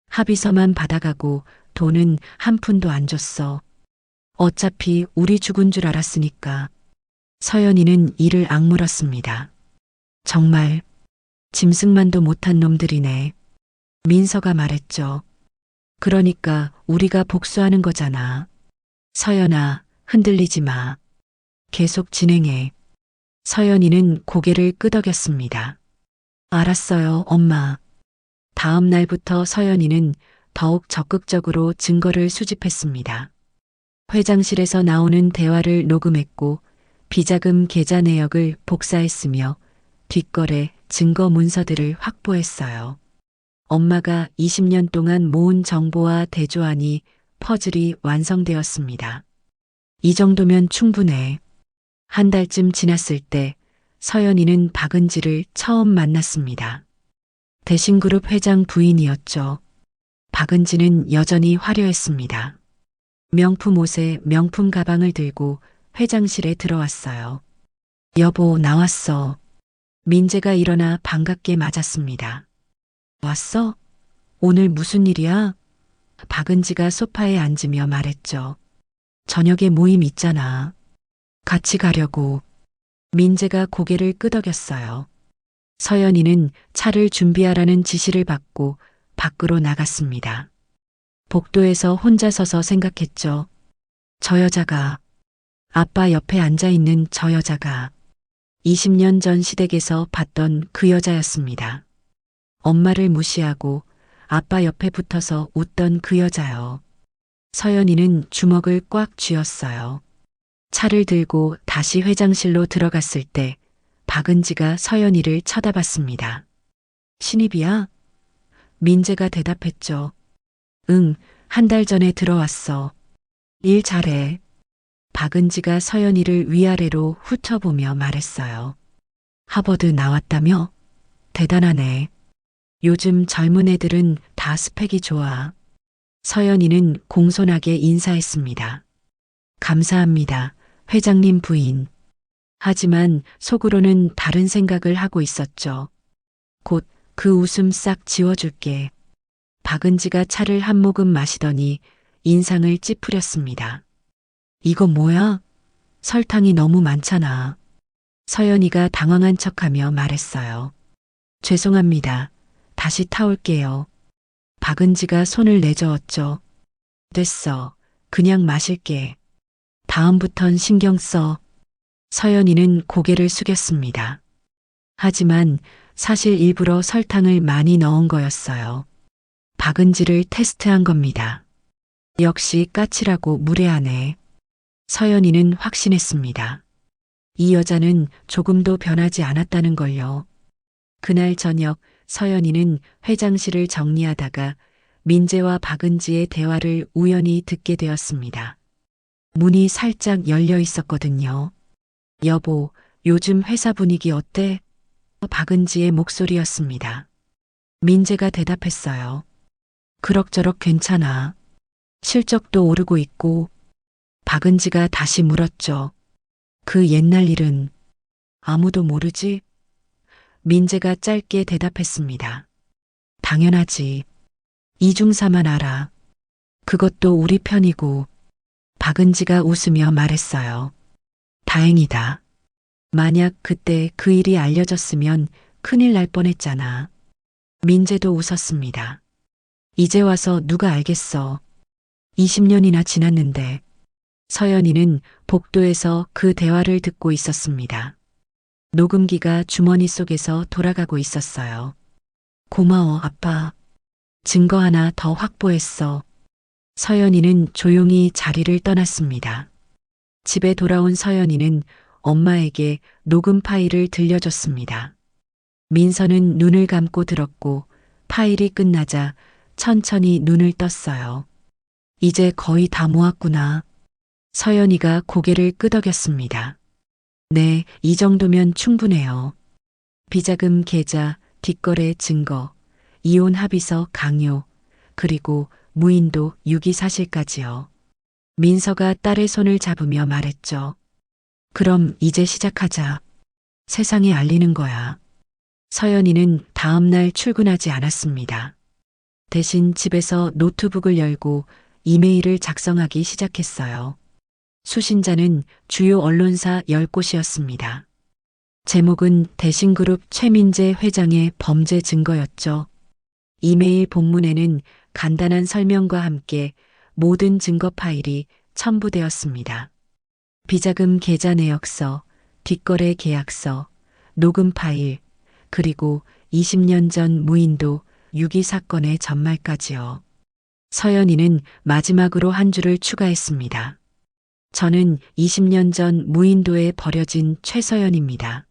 합의서만 받아가고 돈은 한 푼도 안 줬어. 어차피 우리 죽은 줄 알았으니까. 서연이는 이를 악물었습니다. 정말 짐승만도 못한 놈들이네. 민서가 말했죠. 그러니까 우리가 복수하는 거잖아. 서연아, 흔들리지 마. 계속 진행해. 서연이는 고개를 끄덕였습니다. 알았어요, 엄마. 다음 날부터 서연이는 더욱 적극적으로 증거를 수집했습니다. 회장실에서 나오는 대화를 녹음했고 비자금 계좌 내역을 복사했으며 뒷거래 증거 문서들을 확보했어요. 엄마가 20년 동안 모은 정보와 대조하니 퍼즐이 완성되었습니다. 이 정도면 충분해. 한 달쯤 지났을 때 서연이는 박은지를 처음 만났습니다. 대신그룹 회장 부인이었죠. 박은지는 여전히 화려했습니다. 명품 옷에 명품 가방을 들고 회장실에 들어왔어요. 여보, 나왔어. 민재가 일어나 반갑게 맞았습니다. 왔어? 오늘 무슨 일이야? 박은지가 소파에 앉으며 말했죠. 저녁에 모임 있잖아. 같이 가려고. 민재가 고개를 끄덕였어요. 서연이는 차를 준비하라는 지시를 받고 밖으로 나갔습니다. 복도에서 혼자 서서 생각했죠. 저 여자가, 아빠 옆에 앉아있는 저 여자가 20년 전 시댁에서 봤던 그 여자였습니다. 엄마를 무시하고 아빠 옆에 붙어서 웃던 그 여자요. 서연이는 주먹을 꽉 쥐었어요. 차를 들고 다시 회장실로 들어갔을 때 박은지가 서연이를 쳐다봤습니다. 신입이야? 민재가 대답했죠. 응, 한 달 전에 들어왔어. 일 잘해. 박은지가 서연이를 위아래로 훑어보며 말했어요. 하버드 나왔다며? 대단하네. 요즘 젊은 애들은 다 스펙이 좋아. 서연이는 공손하게 인사했습니다. 감사합니다. 회장님 부인. 하지만 속으로는 다른 생각을 하고 있었죠. 곧 그 웃음 싹 지워줄게. 박은지가 차를 한 모금 마시더니 인상을 찌푸렸습니다. 이거 뭐야? 설탕이 너무 많잖아. 서연이가 당황한 척하며 말했어요. 죄송합니다. 다시 타올게요. 박은지가 손을 내저었죠. 됐어. 그냥 마실게. 다음부턴 신경 써. 서연이는 고개를 숙였습니다. 하지만 사실 일부러 설탕을 많이 넣은 거였어요. 박은지를 테스트한 겁니다. 역시 까칠하고 무례하네. 서연이는 확신했습니다. 이 여자는 조금도 변하지 않았다는 걸요. 그날 저녁 서연이는 회장실을 정리하다가 민재와 박은지의 대화를 우연히 듣게 되었습니다. 문이 살짝 열려 있었거든요. 여보, 요즘 회사 분위기 어때? 박은지의 목소리였습니다. 민재가 대답했어요. 그럭저럭 괜찮아. 실적도 오르고 있고. 박은지가 다시 물었죠. 그 옛날 일은 아무도 모르지? 민재가 짧게 대답했습니다. 당연하지. 이중사만 알아. 그것도 우리 편이고. 박은지가 웃으며 말했어요. 다행이다. 만약 그때 그 일이 알려졌으면 큰일 날 뻔했잖아. 민재도 웃었습니다. 이제 와서 누가 알겠어. 20년이나 지났는데. 서연이는 복도에서 그 대화를 듣고 있었습니다. 녹음기가 주머니 속에서 돌아가고 있었어요. 고마워, 아빠. 증거 하나 더 확보했어. 서연이는 조용히 자리를 떠났습니다. 집에 돌아온 서연이는 엄마에게 녹음 파일을 들려줬습니다. 민서는 눈을 감고 들었고 파일이 끝나자 천천히 눈을 떴어요. 이제 거의 다 모았구나. 서연이가 고개를 끄덕였습니다. 네, 이 정도면 충분해요. 비자금 계좌, 뒷거래 증거, 이혼 합의서 강요, 그리고 무인도 유기 사실까지요. 민서가 딸의 손을 잡으며 말했죠. 그럼 이제 시작하자. 세상에 알리는 거야. 서연이는 다음 날 출근하지 않았습니다. 대신 집에서 노트북을 열고 이메일을 작성하기 시작했어요. 수신자는 주요 언론사 10곳이었습니다. 제목은 대신그룹 최민재 회장의 범죄 증거였죠. 이메일 본문에는 간단한 설명과 함께 모든 증거 파일이 첨부되었습니다. 비자금 계좌 내역서, 뒷거래 계약서, 녹음 파일, 그리고 20년 전 무인도 유기 사건의 전말까지요. 서연이는 마지막으로 한 줄을 추가했습니다. 저는 20년 전 무인도에 버려진 최서연입니다.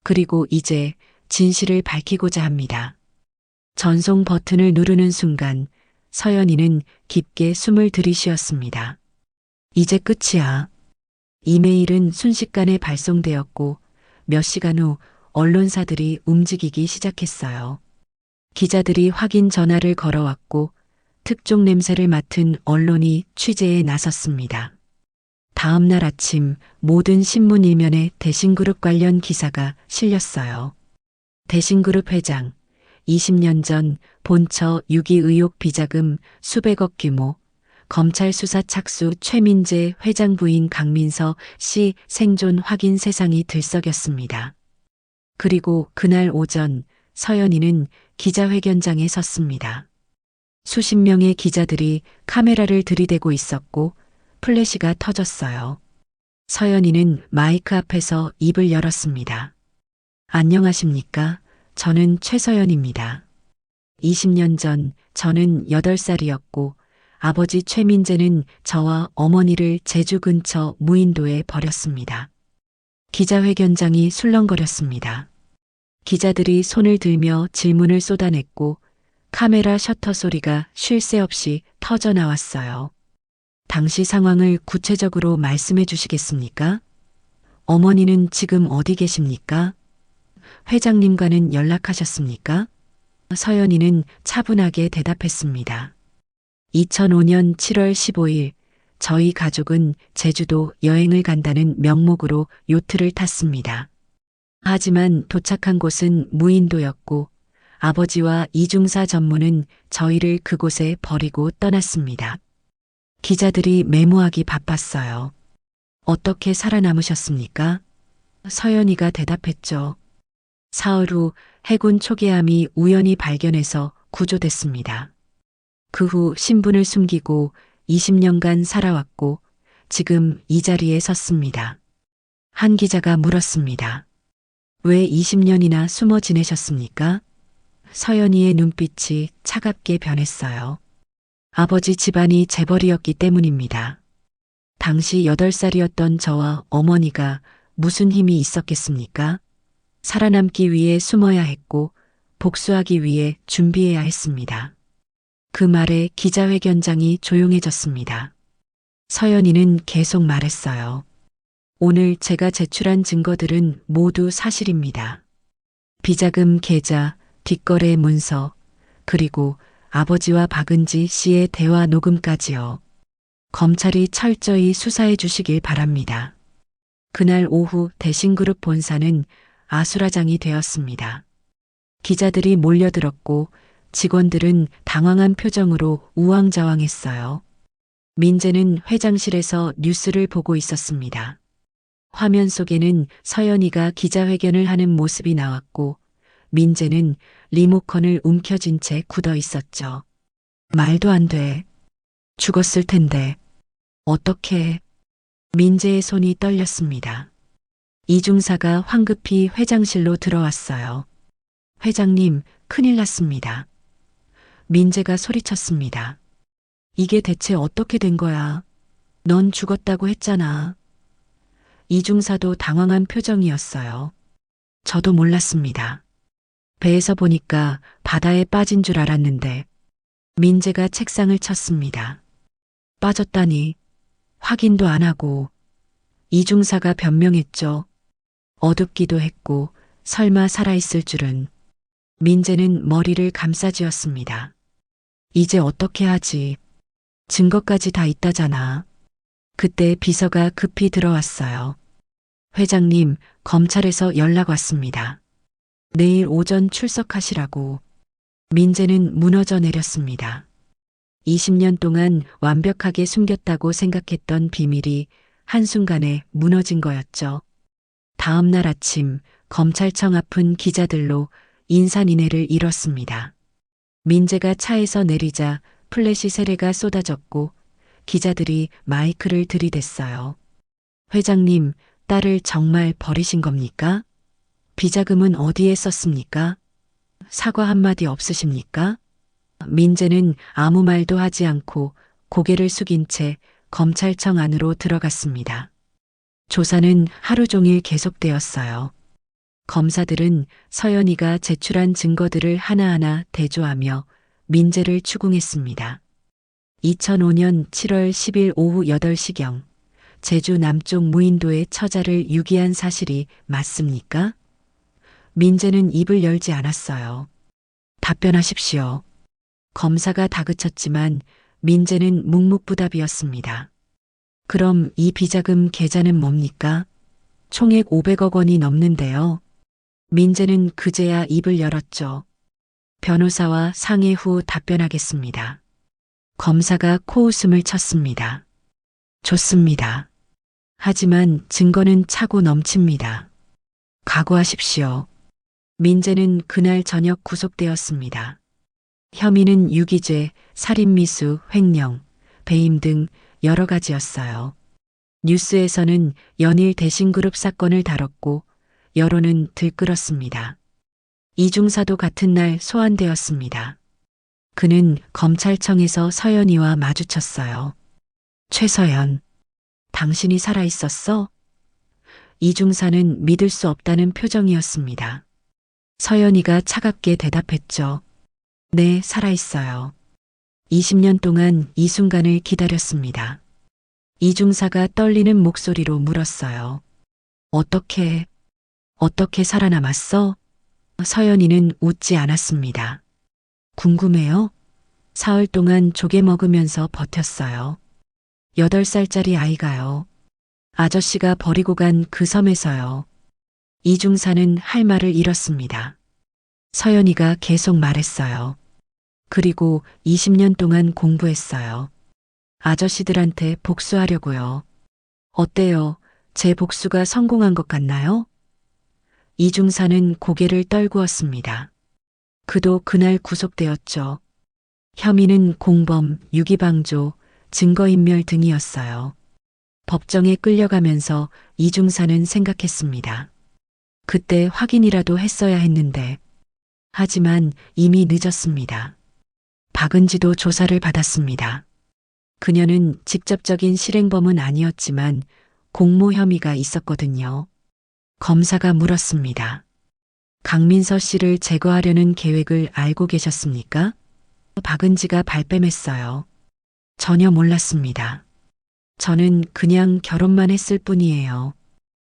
그리고 이제 진실을 밝히고자 합니다. 전송 버튼을 누르는 순간 서연이는 깊게 숨을 들이쉬었습니다. 이제 끝이야. 이메일은 순식간에 발송되었고 몇 시간 후 언론사들이 움직이기 시작했어요. 기자들이 확인 전화를 걸어왔고 특종 냄새를 맡은 언론이 취재에 나섰습니다. 다음 날 아침 모든 신문 일면에 대신그룹 관련 기사가 실렸어요. 대신그룹 회장, 20년 전 본처 유기 의혹 비자금 수백억 규모, 검찰 수사 착수 최민재 회장 부인 강민서 씨 생존 확인 세상이 들썩였습니다. 그리고 그날 오전 서연이는 기자회견장에 섰습니다. 수십 명의 기자들이 카메라를 들이대고 있었고 플래시가 터졌어요. 서연이는 마이크 앞에서 입을 열었습니다. 안녕하십니까? 저는 최서연입니다. 20년 전 저는 8살이었고 아버지 최민재는 저와 어머니를 제주 근처 무인도에 버렸습니다. 기자회견장이 술렁거렸습니다. 기자들이 손을 들며 질문을 쏟아냈고 카메라 셔터 소리가 쉴 새 없이 터져 나왔어요. 당시 상황을 구체적으로 말씀해 주시겠습니까? 어머니는 지금 어디 계십니까? 회장님과는 연락하셨습니까? 서연이는 차분하게 대답했습니다. 2005년 7월 15일 저희 가족은 제주도 여행을 간다는 명목으로 요트를 탔습니다. 하지만 도착한 곳은 무인도였고 아버지와 이중사 전무는 저희를 그곳에 버리고 떠났습니다. 기자들이 메모하기 바빴어요. 어떻게 살아남으셨습니까? 서연이가 대답했죠. 사흘 후 해군 초계함이 우연히 발견해서 구조됐습니다. 그 후 신분을 숨기고 20년간 살아왔고 지금 이 자리에 섰습니다. 한 기자가 물었습니다. 왜 20년이나 숨어 지내셨습니까? 서연이의 눈빛이 차갑게 변했어요. 아버지 집안이 재벌이었기 때문입니다. 당시 8살이었던 저와 어머니가 무슨 힘이 있었겠습니까? 살아남기 위해 숨어야 했고 복수하기 위해 준비해야 했습니다. 그 말에 기자회견장이 조용해졌습니다. 서연이는 계속 말했어요. 오늘 제가 제출한 증거들은 모두 사실입니다. 비자금 계좌, 뒷거래 문서, 그리고 아버지와 박은지 씨의 대화 녹음까지요. 검찰이 철저히 수사해 주시길 바랍니다. 그날 오후 대신그룹 본사는 아수라장이 되었습니다. 기자들이 몰려들었고 직원들은 당황한 표정으로 우왕좌왕했어요. 민재는 회장실에서 뉴스를 보고 있었습니다. 화면 속에는 서연이가 기자회견을 하는 모습이 나왔고 민재는 리모컨을 움켜쥔 채 굳어 있었죠. 말도 안 돼. 죽었을 텐데. 어떻게? 민재의 손이 떨렸습니다. 이중사가 황급히 회장실로 들어왔어요. 회장님, 큰일 났습니다. 민재가 소리쳤습니다. 이게 대체 어떻게 된 거야? 넌 죽었다고 했잖아. 이중사도 당황한 표정이었어요. 저도 몰랐습니다. 배에서 보니까 바다에 빠진 줄 알았는데 민재가 책상을 쳤습니다. 빠졌다니 확인도 안 하고. 이중사가 변명했죠. 어둡기도 했고 설마 살아있을 줄은. 민재는 머리를 감싸쥐었습니다. 이제 어떻게 하지? 증거까지 다 있다잖아. 그때 비서가 급히 들어왔어요. 회장님, 검찰에서 연락 왔습니다. 내일 오전 출석하시라고. 민재는 무너져 내렸습니다. 20년 동안 완벽하게 숨겼다고 생각했던 비밀이 한순간에 무너진 거였죠. 다음 날 아침 검찰청 앞은 기자들로 인산인해를 이뤘습니다. 민재가 차에서 내리자 플래시 세례가 쏟아졌고 기자들이 마이크를 들이댔어요. 회장님, 딸을 정말 버리신 겁니까? 비자금은 어디에 썼습니까? 사과 한마디 없으십니까? 민재는 아무 말도 하지 않고 고개를 숙인 채 검찰청 안으로 들어갔습니다. 조사는 하루 종일 계속되었어요. 검사들은 서연이가 제출한 증거들을 하나하나 대조하며 민재를 추궁했습니다. 2005년 7월 10일 오후 8시경 제주 남쪽 무인도에 처자를 유기한 사실이 맞습니까? 민재는 입을 열지 않았어요. 답변하십시오. 검사가 다그쳤지만 민재는 묵묵부답이었습니다. 그럼 이 비자금 계좌는 뭡니까? 총액 500억 원이 넘는데요. 민재는 그제야 입을 열었죠. 변호사와 상의 후 답변하겠습니다. 검사가 코웃음을 쳤습니다. 좋습니다. 하지만 증거는 차고 넘칩니다. 각오하십시오. 민재는 그날 저녁 구속되었습니다. 혐의는 유기죄, 살인미수, 횡령, 배임 등 여러 가지였어요. 뉴스에서는 연일 대신그룹 사건을 다뤘고 여론은 들끓었습니다. 이중사도 같은 날 소환되었습니다. 그는 검찰청에서 서연이와 마주쳤어요. 최서연, 당신이 살아있었어? 이중사는 믿을 수 없다는 표정이었습니다. 서연이가 차갑게 대답했죠. 네, 살아있어요. 20년 동안 이 순간을 기다렸습니다. 이중사가 떨리는 목소리로 물었어요. 어떻게 어떻게 살아남았어? 서연이는 웃지 않았습니다. 궁금해요? 사흘 동안 조개 먹으면서 버텼어요. 8살짜리 아이가요. 아저씨가 버리고 간 그 섬에서요. 이중사는 할 말을 잃었습니다. 서연이가 계속 말했어요. 그리고 20년 동안 공부했어요. 아저씨들한테 복수하려고요. 어때요? 제 복수가 성공한 것 같나요? 이중사는 고개를 떨구었습니다. 그도 그날 구속되었죠. 혐의는 공범, 유기방조, 증거인멸 등이었어요. 법정에 끌려가면서 이중사는 생각했습니다. 그때 확인이라도 했어야 했는데. 하지만 이미 늦었습니다. 박은지도 조사를 받았습니다. 그녀는 직접적인 실행범은 아니었지만 공모 혐의가 있었거든요. 검사가 물었습니다. 강민서 씨를 제거하려는 계획을 알고 계셨습니까? 박은지가 발뺌했어요. 전혀 몰랐습니다. 저는 그냥 결혼만 했을 뿐이에요.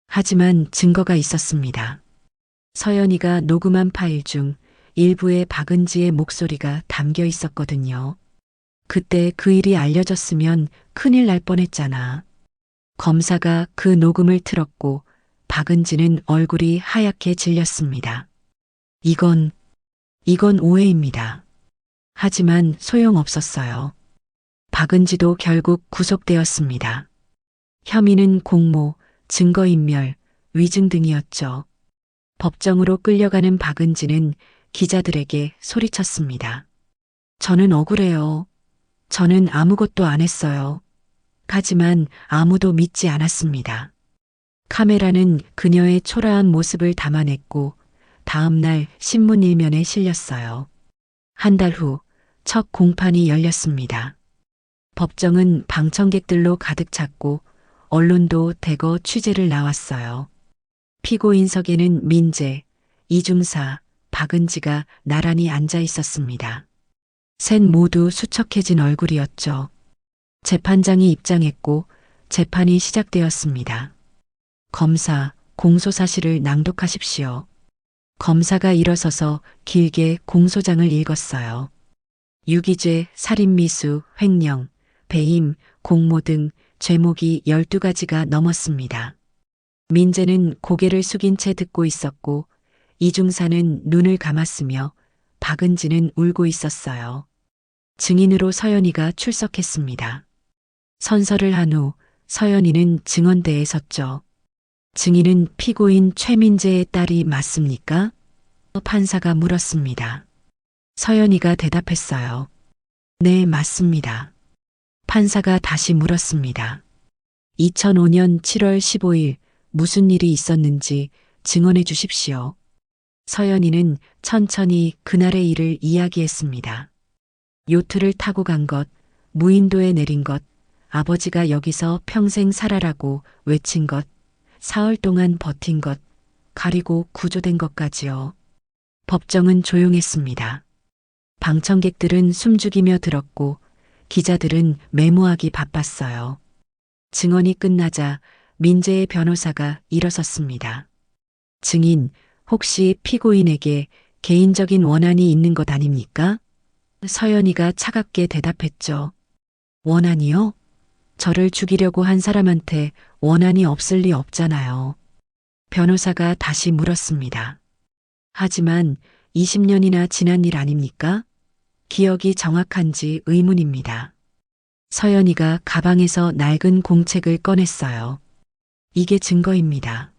하지만 증거가 있었습니다. 서연이가 녹음한 파일 중 일부에 박은지의 목소리가 담겨 있었거든요. 그때 그 일이 알려졌으면 큰일 날 뻔했잖아. 검사가 그 녹음을 틀었고 박은지는 얼굴이 하얗게 질렸습니다. 이건 오해입니다. 하지만 소용없었어요. 박은지도 결국 구속되었습니다. 혐의는 공모, 증거인멸, 위증 등이었죠. 법정으로 끌려가는 박은지는 기자들에게 소리쳤습니다. 저는 억울해요. 저는 아무것도 안 했어요. 하지만 아무도 믿지 않았습니다. 카메라는 그녀의 초라한 모습을 담아냈고 다음 날 신문 일면에 실렸어요. 한 달 후 첫 공판이 열렸습니다. 법정은 방청객들로 가득 찼고 언론도 대거 취재를 나왔어요. 피고인석에는 민재, 이중사, 박은지가 나란히 앉아 있었습니다. 셋 모두 수척해진 얼굴이었죠. 재판장이 입장했고 재판이 시작되었습니다. 검사, 공소사실을 낭독하십시오. 검사가 일어서서 길게 공소장을 읽었어요. 유기죄, 살인미수, 횡령, 배임, 공모 등 죄목이 12가지가 넘었습니다. 민재는 고개를 숙인 채 듣고 있었고 이중사는 눈을 감았으며 박은지는 울고 있었어요. 증인으로 서연이가 출석했습니다. 선서를 한 후 서연이는 증언대에 섰죠. 증인은 피고인 최민재의 딸이 맞습니까? 판사가 물었습니다. 서연이가 대답했어요. 네, 맞습니다. 판사가 다시 물었습니다. 2005년 7월 15일 무슨 일이 있었는지 증언해 주십시오. 서연이는 천천히 그날의 일을 이야기했습니다. 요트를 타고 간 것, 무인도에 내린 것, 아버지가 여기서 평생 살아라고 외친 것, 사흘 동안 버틴 것, 가리고 구조된 것까지요. 법정은 조용했습니다. 방청객들은 숨죽이며 들었고 기자들은 메모하기 바빴어요. 증언이 끝나자 민재의 변호사가 일어섰습니다. 증인, 혹시 피고인에게 개인적인 원한이 있는 것 아닙니까? 서연이가 차갑게 대답했죠. 원한이요? 저를 죽이려고 한 사람한테 원한이 없을 리 없잖아요. 변호사가 다시 물었습니다. 하지만 20년이나 지난 일 아닙니까? 기억이 정확한지 의문입니다. 서연이가 가방에서 낡은 공책을 꺼냈어요. 이게 증거입니다.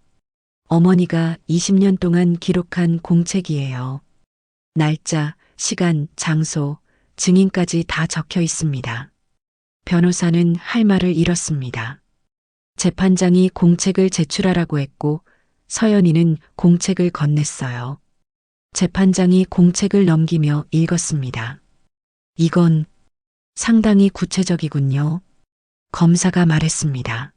어머니가 20년 동안 기록한 공책이에요. 날짜, 시간, 장소, 증인까지 다 적혀 있습니다. 변호사는 할 말을 잃었습니다. 재판장이 공책을 제출하라고 했고 서연이는 공책을 건넸어요. 재판장이 공책을 넘기며 읽었습니다. 이건 상당히 구체적이군요. 검사가 말했습니다.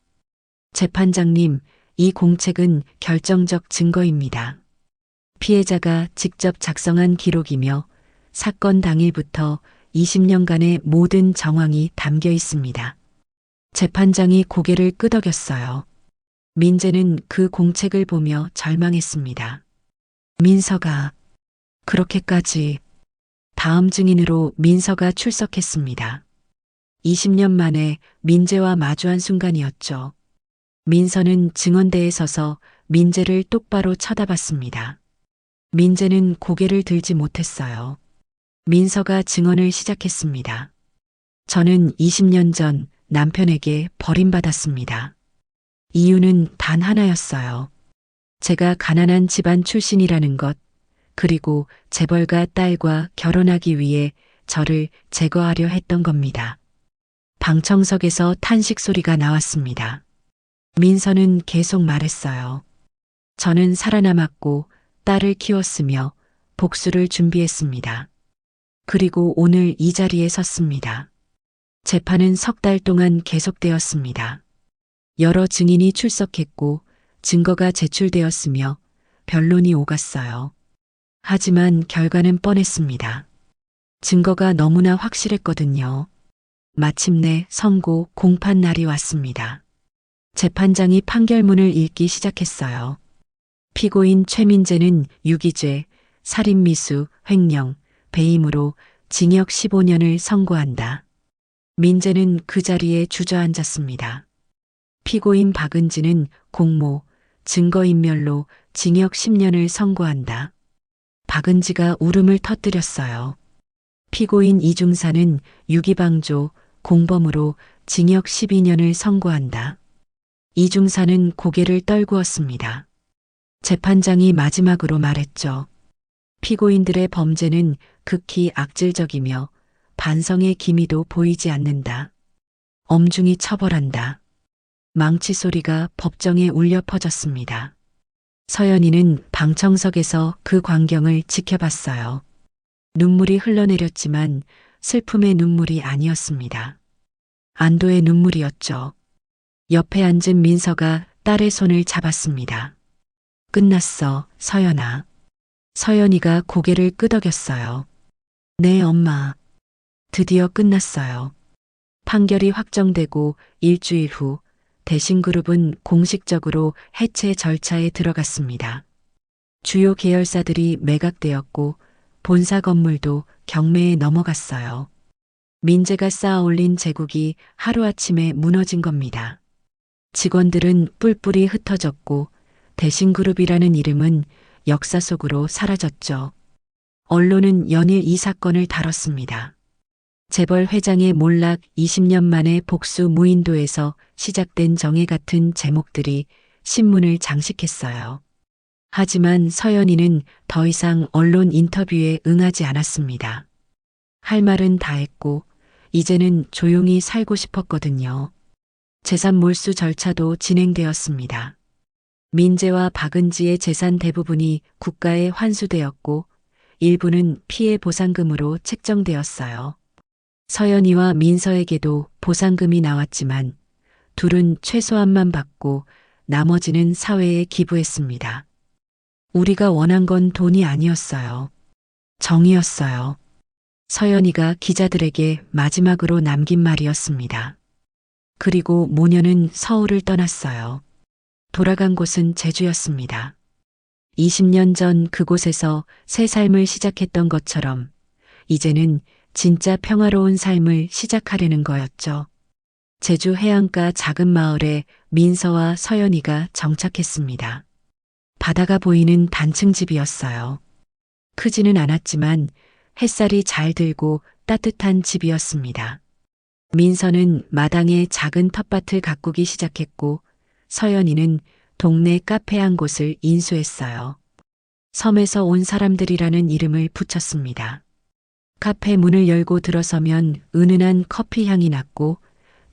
재판장님, 이 공책은 결정적 증거입니다. 피해자가 직접 작성한 기록이며 사건 당일부터 20년간의 모든 정황이 담겨 있습니다. 재판장이 고개를 끄덕였어요. 민재는 그 공책을 보며 절망했습니다. 민서가 그렇게까지. 다음 증인으로 민서가 출석했습니다. 20년 만에 민재와 마주한 순간이었죠. 민서는 증언대에 서서 민재를 똑바로 쳐다봤습니다. 민재는 고개를 들지 못했어요. 민서가 증언을 시작했습니다. 저는 20년 전 남편에게 버림받았습니다. 이유는 단 하나였어요. 제가 가난한 집안 출신이라는 것, 그리고 재벌가 딸과 결혼하기 위해 저를 제거하려 했던 겁니다. 방청석에서 탄식 소리가 나왔습니다. 민서는 계속 말했어요. 저는 살아남았고 딸을 키웠으며 복수를 준비했습니다. 그리고 오늘 이 자리에 섰습니다. 재판은 석 달 동안 계속되었습니다. 여러 증인이 출석했고 증거가 제출되었으며 변론이 오갔어요. 하지만 결과는 뻔했습니다. 증거가 너무나 확실했거든요. 마침내 선고 공판 날이 왔습니다. 재판장이 판결문을 읽기 시작했어요. 피고인 최민재는 유기죄, 살인미수, 횡령, 배임으로 징역 15년을 선고한다. 민재는 그 자리에 주저앉았습니다. 피고인 박은지는 공모, 증거인멸로 징역 10년을 선고한다. 박은지가 울음을 터뜨렸어요. 피고인 이중사는 유기방조, 공범으로 징역 12년을 선고한다. 이중사는 고개를 떨구었습니다. 재판장이 마지막으로 말했죠. 피고인들의 범죄는 극히 악질적이며 반성의 기미도 보이지 않는다. 엄중히 처벌한다. 망치 소리가 법정에 울려 퍼졌습니다. 서연이는 방청석에서 그 광경을 지켜봤어요. 눈물이 흘러내렸지만 슬픔의 눈물이 아니었습니다. 안도의 눈물이었죠. 옆에 앉은 민서가 딸의 손을 잡았습니다. 끝났어, 서연아. 서연이가 고개를 끄덕였어요. 네, 엄마. 드디어 끝났어요. 판결이 확정되고 일주일 후 대신그룹은 공식적으로 해체 절차에 들어갔습니다. 주요 계열사들이 매각되었고 본사 건물도 경매에 넘어갔어요. 민재가 쌓아올린 제국이 하루아침에 무너진 겁니다. 직원들은 뿔뿔이 흩어졌고 대신그룹이라는 이름은 역사 속으로 사라졌죠. 언론은 연일 이 사건을 다뤘습니다. 재벌 회장의 몰락 20년 만에 복수 무인도에서 시작된 정의 같은 제목들이 신문을 장식했어요. 하지만 서연이는 더 이상 언론 인터뷰에 응하지 않았습니다. 할 말은 다 했고 이제는 조용히 살고 싶었거든요. 재산 몰수 절차도 진행되었습니다. 민재와 박은지의 재산 대부분이 국가에 환수되었고 일부는 피해 보상금으로 책정되었어요. 서연이와 민서에게도 보상금이 나왔지만 둘은 최소한만 받고 나머지는 사회에 기부했습니다. 우리가 원한 건 돈이 아니었어요. 정의였어요. 서연이가 기자들에게 마지막으로 남긴 말이었습니다. 그리고 모녀는 서울을 떠났어요. 돌아간 곳은 제주였습니다. 20년 전 그곳에서 새 삶을 시작했던 것처럼 이제는 진짜 평화로운 삶을 시작하려는 거였죠. 제주 해안가 작은 마을에 민서와 서연이가 정착했습니다. 바다가 보이는 단층 집이었어요. 크지는 않았지만 햇살이 잘 들고 따뜻한 집이었습니다. 민서는 마당에 작은 텃밭을 가꾸기 시작했고 서연이는 동네 카페 한 곳을 인수했어요. 섬에서 온 사람들이라는 이름을 붙였습니다. 카페 문을 열고 들어서면 은은한 커피 향이 났고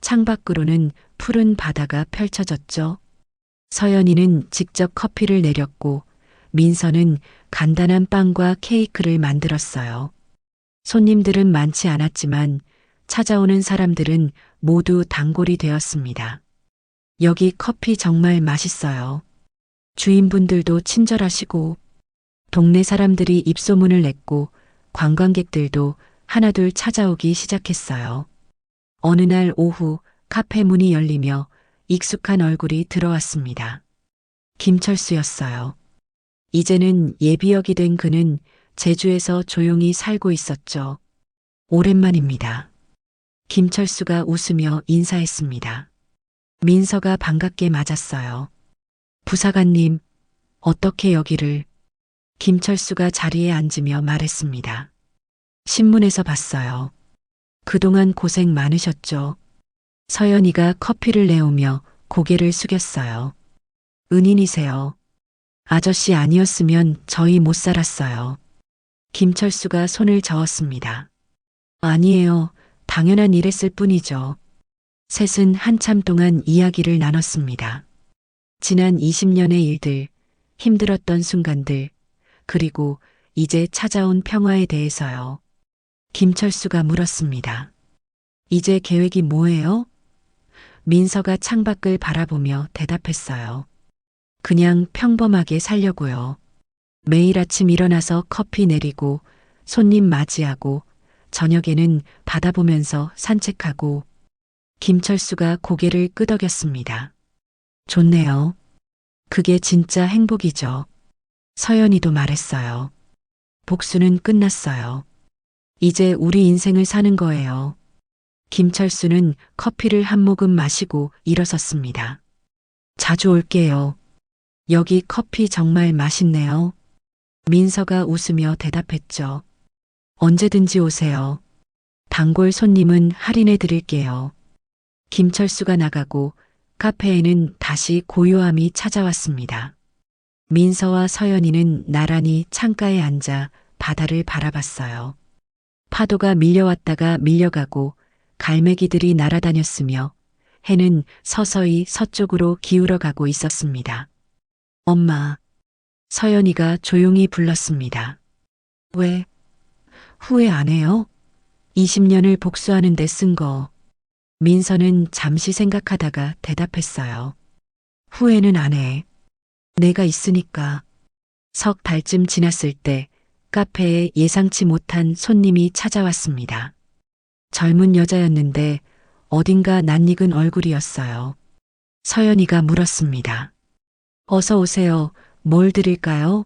창밖으로는 푸른 바다가 펼쳐졌죠. 서연이는 직접 커피를 내렸고 민서는 간단한 빵과 케이크를 만들었어요. 손님들은 많지 않았지만 찾아오는 사람들은 모두 단골이 되었습니다. 여기 커피 정말 맛있어요. 주인분들도 친절하시고 동네 사람들이 입소문을 냈고 관광객들도 하나둘 찾아오기 시작했어요. 어느 날 오후 카페 문이 열리며 익숙한 얼굴이 들어왔습니다. 김철수였어요. 이제는 예비역이 된 그는 제주에서 조용히 살고 있었죠. 오랜만입니다. 김철수가 웃으며 인사했습니다. 민서가 반갑게 맞았어요. 부사관님, 어떻게 여기를? 김철수가 자리에 앉으며 말했습니다. 신문에서 봤어요. 그동안 고생 많으셨죠? 서연이가 커피를 내오며 고개를 숙였어요. 은인이세요. 아저씨 아니었으면 저희 못 살았어요. 김철수가 손을 저었습니다. 아니에요. 당연한 일했을 뿐이죠. 셋은 한참 동안 이야기를 나눴습니다. 지난 20년의 일들, 힘들었던 순간들, 그리고 이제 찾아온 평화에 대해서요. 김철수가 물었습니다. 이제 계획이 뭐예요? 민서가 창밖을 바라보며 대답했어요. 그냥 평범하게 살려고요. 매일 아침 일어나서 커피 내리고 손님 맞이하고 저녁에는 바다 보면서 산책하고. 김철수가 고개를 끄덕였습니다. 좋네요. 그게 진짜 행복이죠. 서연이도 말했어요. 복수는 끝났어요. 이제 우리 인생을 사는 거예요. 김철수는 커피를 한 모금 마시고 일어섰습니다. 자주 올게요. 여기 커피 정말 맛있네요. 민서가 웃으며 대답했죠. 언제든지 오세요. 단골 손님은 할인해 드릴게요. 김철수가 나가고 카페에는 다시 고요함이 찾아왔습니다. 민서와 서연이는 나란히 창가에 앉아 바다를 바라봤어요. 파도가 밀려왔다가 밀려가고 갈매기들이 날아다녔으며 해는 서서히 서쪽으로 기울어 가고 있었습니다. 엄마, 서연이가 조용히 불렀습니다. 왜? 후회 안 해요? 20년을 복수하는 데 쓴 거. 민서는 잠시 생각하다가 대답했어요. 후회는 안 해. 내가 있으니까. 석 달쯤 지났을 때 카페에 예상치 못한 손님이 찾아왔습니다. 젊은 여자였는데 어딘가 낯익은 얼굴이었어요. 서연이가 물었습니다. 어서 오세요. 뭘 드릴까요?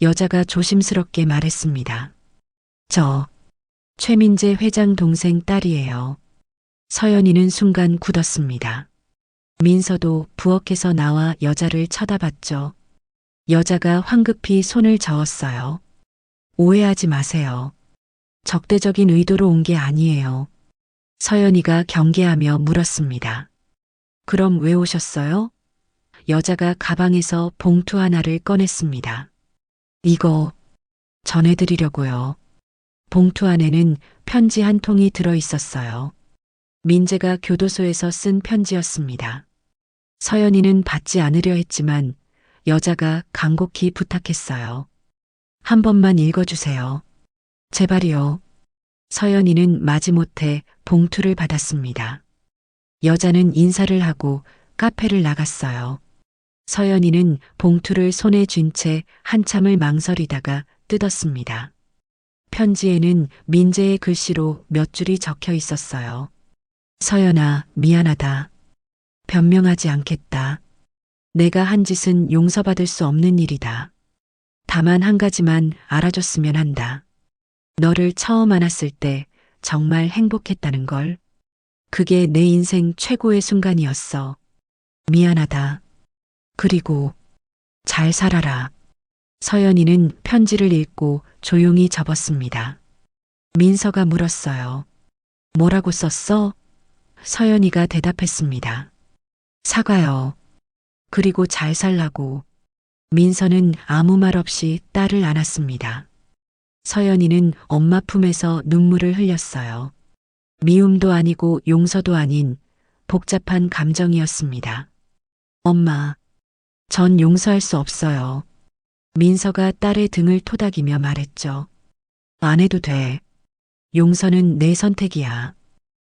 여자가 조심스럽게 말했습니다. 저 최민재 회장 동생 딸이에요. 서연이는 순간 굳었습니다. 민서도 부엌에서 나와 여자를 쳐다봤죠. 여자가 황급히 손을 저었어요. 오해하지 마세요. 적대적인 의도로 온 게 아니에요. 서연이가 경계하며 물었습니다. 그럼 왜 오셨어요? 여자가 가방에서 봉투 하나를 꺼냈습니다. 이거 전해드리려고요. 봉투 안에는 편지 한 통이 들어 있었어요. 민재가 교도소에서 쓴 편지였습니다. 서연이는 받지 않으려 했지만 여자가 간곡히 부탁했어요. 한 번만 읽어주세요. 제발이요. 서연이는 마지못해 봉투를 받았습니다. 여자는 인사를 하고 카페를 나갔어요. 서연이는 봉투를 손에 쥔 채 한참을 망설이다가 뜯었습니다. 편지에는 민재의 글씨로 몇 줄이 적혀 있었어요. 서연아, 미안하다. 변명하지 않겠다. 내가 한 짓은 용서받을 수 없는 일이다. 다만 한 가지만 알아줬으면 한다. 너를 처음 안았을 때 정말 행복했다는 걸. 그게 내 인생 최고의 순간이었어. 미안하다. 그리고 잘 살아라. 서연이는 편지를 읽고 조용히 접었습니다. 민서가 물었어요. 뭐라고 썼어? 서연이가 대답했습니다. 사과요. 그리고 잘 살라고. 민서는 아무 말 없이 딸을 안았습니다. 서연이는 엄마 품에서 눈물을 흘렸어요. 미움도 아니고 용서도 아닌 복잡한 감정이었습니다. 엄마, 전 용서할 수 없어요. 민서가 딸의 등을 토닥이며 말했죠. 안 해도 돼. 용서는 내 선택이야.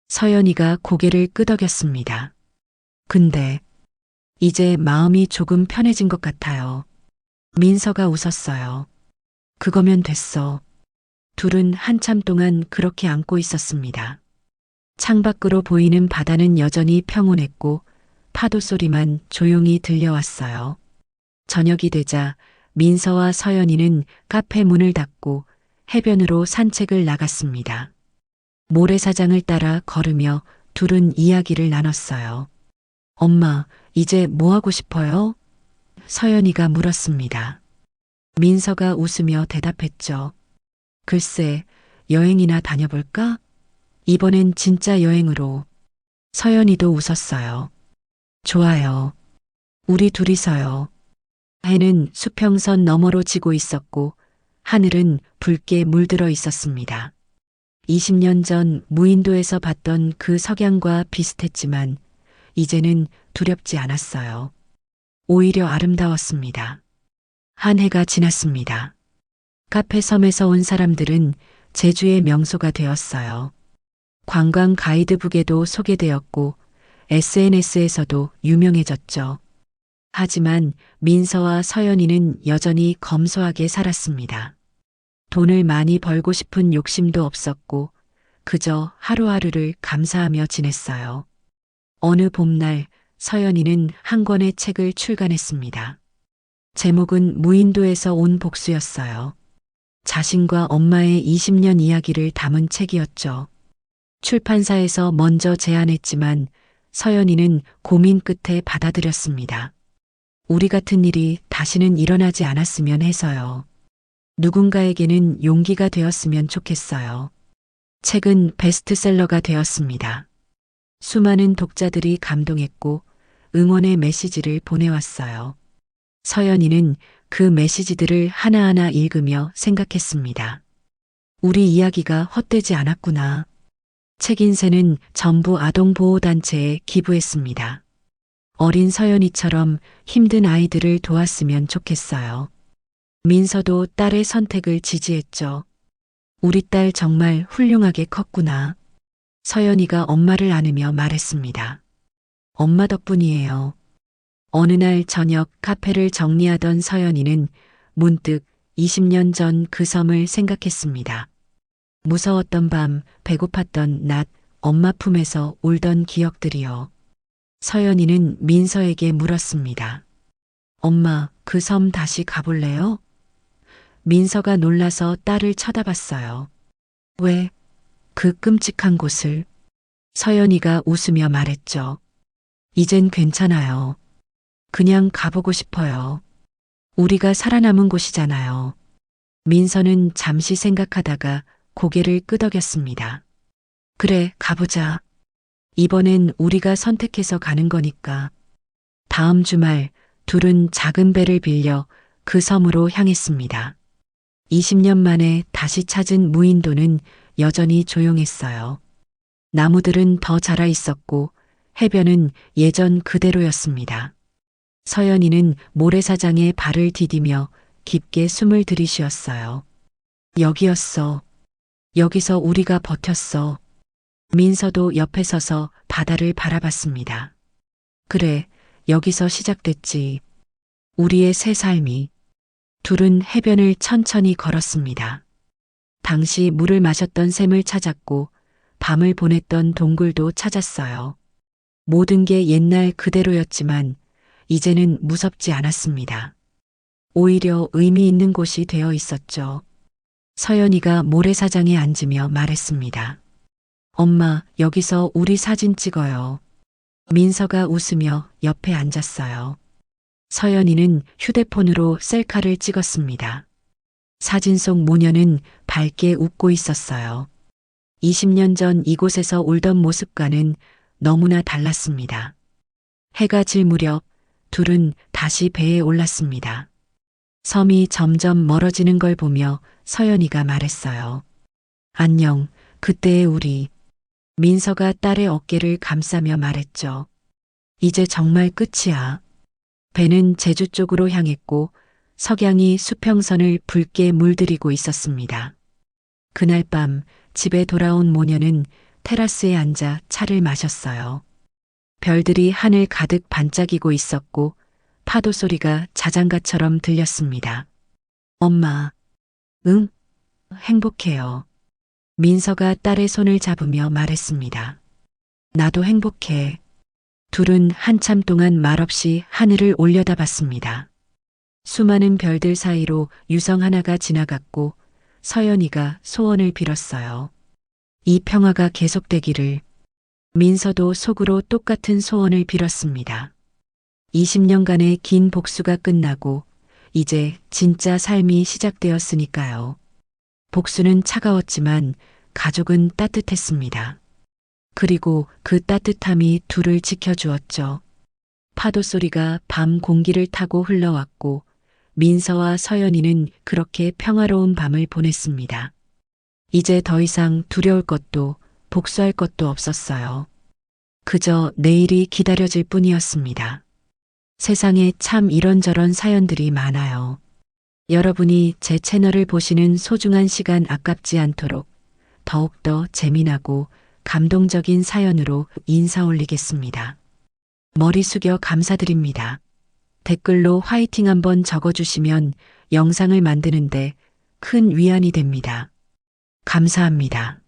서연이가 고개를 끄덕였습니다. 근데 이제 마음이 조금 편해진 것 같아요. 민서가 웃었어요. 그거면 됐어. 둘은 한참 동안 그렇게 안고 있었습니다. 창밖으로 보이는 바다는 여전히 평온했고 파도 소리만 조용히 들려왔어요. 저녁이 되자 민서와 서연이는 카페 문을 닫고 해변으로 산책을 나갔습니다. 모래사장을 따라 걸으며 둘은 이야기를 나눴어요. 엄마, 이제 뭐 하고 싶어요? 서연이가 물었습니다. 민서가 웃으며 대답했죠. 글쎄, 여행이나 다녀볼까? 이번엔 진짜 여행으로. 서연이도 웃었어요. 좋아요. 우리 둘이서요. 해는 수평선 너머로 지고 있었고 하늘은 붉게 물들어 있었습니다. 20년 전 무인도에서 봤던 그 석양과 비슷했지만 이제는 두렵지 않았어요. 오히려 아름다웠습니다. 한 해가 지났습니다. 카페 섬에서 온 사람들은 제주의 명소가 되었어요. 관광 가이드북에도 소개되었고 SNS에서도 유명해졌죠. 하지만 민서와 서연이는 여전히 검소하게 살았습니다. 돈을 많이 벌고 싶은 욕심도 없었고 그저 하루하루를 감사하며 지냈어요. 어느 봄날 서연이는 한 권의 책을 출간했습니다. 제목은 무인도에서 온 복수였어요. 자신과 엄마의 20년 이야기를 담은 책이었죠. 출판사에서 먼저 제안했지만 서연이는 고민 끝에 받아들였습니다. 우리 같은 일이 다시는 일어나지 않았으면 해서요. 누군가에게는 용기가 되었으면 좋겠어요. 책은 베스트셀러가 되었습니다. 수많은 독자들이 감동했고 응원의 메시지를 보내왔어요. 서연이는 그 메시지들을 하나하나 읽으며 생각했습니다. 우리 이야기가 헛되지 않았구나. 책 인쇄는 전부 아동보호단체에 기부했습니다. 어린 서연이처럼 힘든 아이들을 도왔으면 좋겠어요. 민서도 딸의 선택을 지지했죠. 우리 딸 정말 훌륭하게 컸구나. 서연이가 엄마를 안으며 말했습니다. 엄마 덕분이에요. 어느 날 저녁 카페를 정리하던 서연이는 문득 20년 전 그 섬을 생각했습니다. 무서웠던 밤, 배고팠던 낮, 엄마 품에서 울던 기억들이요. 서연이는 민서에게 물었습니다. 엄마, 그 섬 다시 가볼래요? 민서가 놀라서 딸을 쳐다봤어요. 왜? 그 끔찍한 곳을. 서연이가 웃으며 말했죠. 이젠 괜찮아요. 그냥 가보고 싶어요. 우리가 살아남은 곳이잖아요. 민서는 잠시 생각하다가 고개를 끄덕였습니다. 그래, 가보자. 이번엔 우리가 선택해서 가는 거니까. 다음 주말 둘은 작은 배를 빌려 그 섬으로 향했습니다. 20년 만에 다시 찾은 무인도는 여전히 조용했어요. 나무들은 더 자라 있었고 해변은 예전 그대로였습니다. 서연이는 모래사장에 발을 디디며 깊게 숨을 들이쉬었어요. 여기였어. 여기서 우리가 버텼어. 민서도 옆에 서서 바다를 바라봤습니다. 그래, 여기서 시작됐지. 우리의 새 삶이. 둘은 해변을 천천히 걸었습니다. 당시 물을 마셨던 샘을 찾았고 밤을 보냈던 동굴도 찾았어요. 모든 게 옛날 그대로였지만 이제는 무섭지 않았습니다. 오히려 의미 있는 곳이 되어 있었죠. 서연이가 모래사장에 앉으며 말했습니다. 엄마, 여기서 우리 사진 찍어요. 민서가 웃으며 옆에 앉았어요. 서연이는 휴대폰으로 셀카를 찍었습니다. 사진 속 모녀는 밝게 웃고 있었어요. 20년 전 이곳에서 울던 모습과는 너무나 달랐습니다. 해가 질 무렵 둘은 다시 배에 올랐습니다. 섬이 점점 멀어지는 걸 보며 서연이가 말했어요. 안녕, 그때의 우리. 민서가 딸의 어깨를 감싸며 말했죠. 이제 정말 끝이야. 배는 제주 쪽으로 향했고 석양이 수평선을 붉게 물들이고 있었습니다. 그날 밤 집에 돌아온 모녀는 테라스에 앉아 차를 마셨어요. 별들이 하늘 가득 반짝이고 있었고 파도 소리가 자장가처럼 들렸습니다. 엄마, 응? 행복해요. 민서가 딸의 손을 잡으며 말했습니다. 나도 행복해. 둘은 한참 동안 말없이 하늘을 올려다봤습니다. 수많은 별들 사이로 유성 하나가 지나갔고 서연이가 소원을 빌었어요. 이 평화가 계속되기를. 민서도 속으로 똑같은 소원을 빌었습니다. 20년간의 긴 복수가 끝나고 이제 진짜 삶이 시작되었으니까요. 복수는 차가웠지만 가족은 따뜻했습니다. 그리고 그 따뜻함이 둘을 지켜주었죠. 파도 소리가 밤 공기를 타고 흘러왔고 민서와 서연이는 그렇게 평화로운 밤을 보냈습니다. 이제 더 이상 두려울 것도 복수할 것도 없었어요. 그저 내일이 기다려질 뿐이었습니다. 세상에 참 이런저런 사연들이 많아요. 여러분이 제 채널을 보시는 소중한 시간 아깝지 않도록 더욱더 재미나고 감동적인 사연으로 인사 올리겠습니다. 머리 숙여 감사드립니다. 댓글로 화이팅 한번 적어주시면 영상을 만드는데 큰 위안이 됩니다. 감사합니다.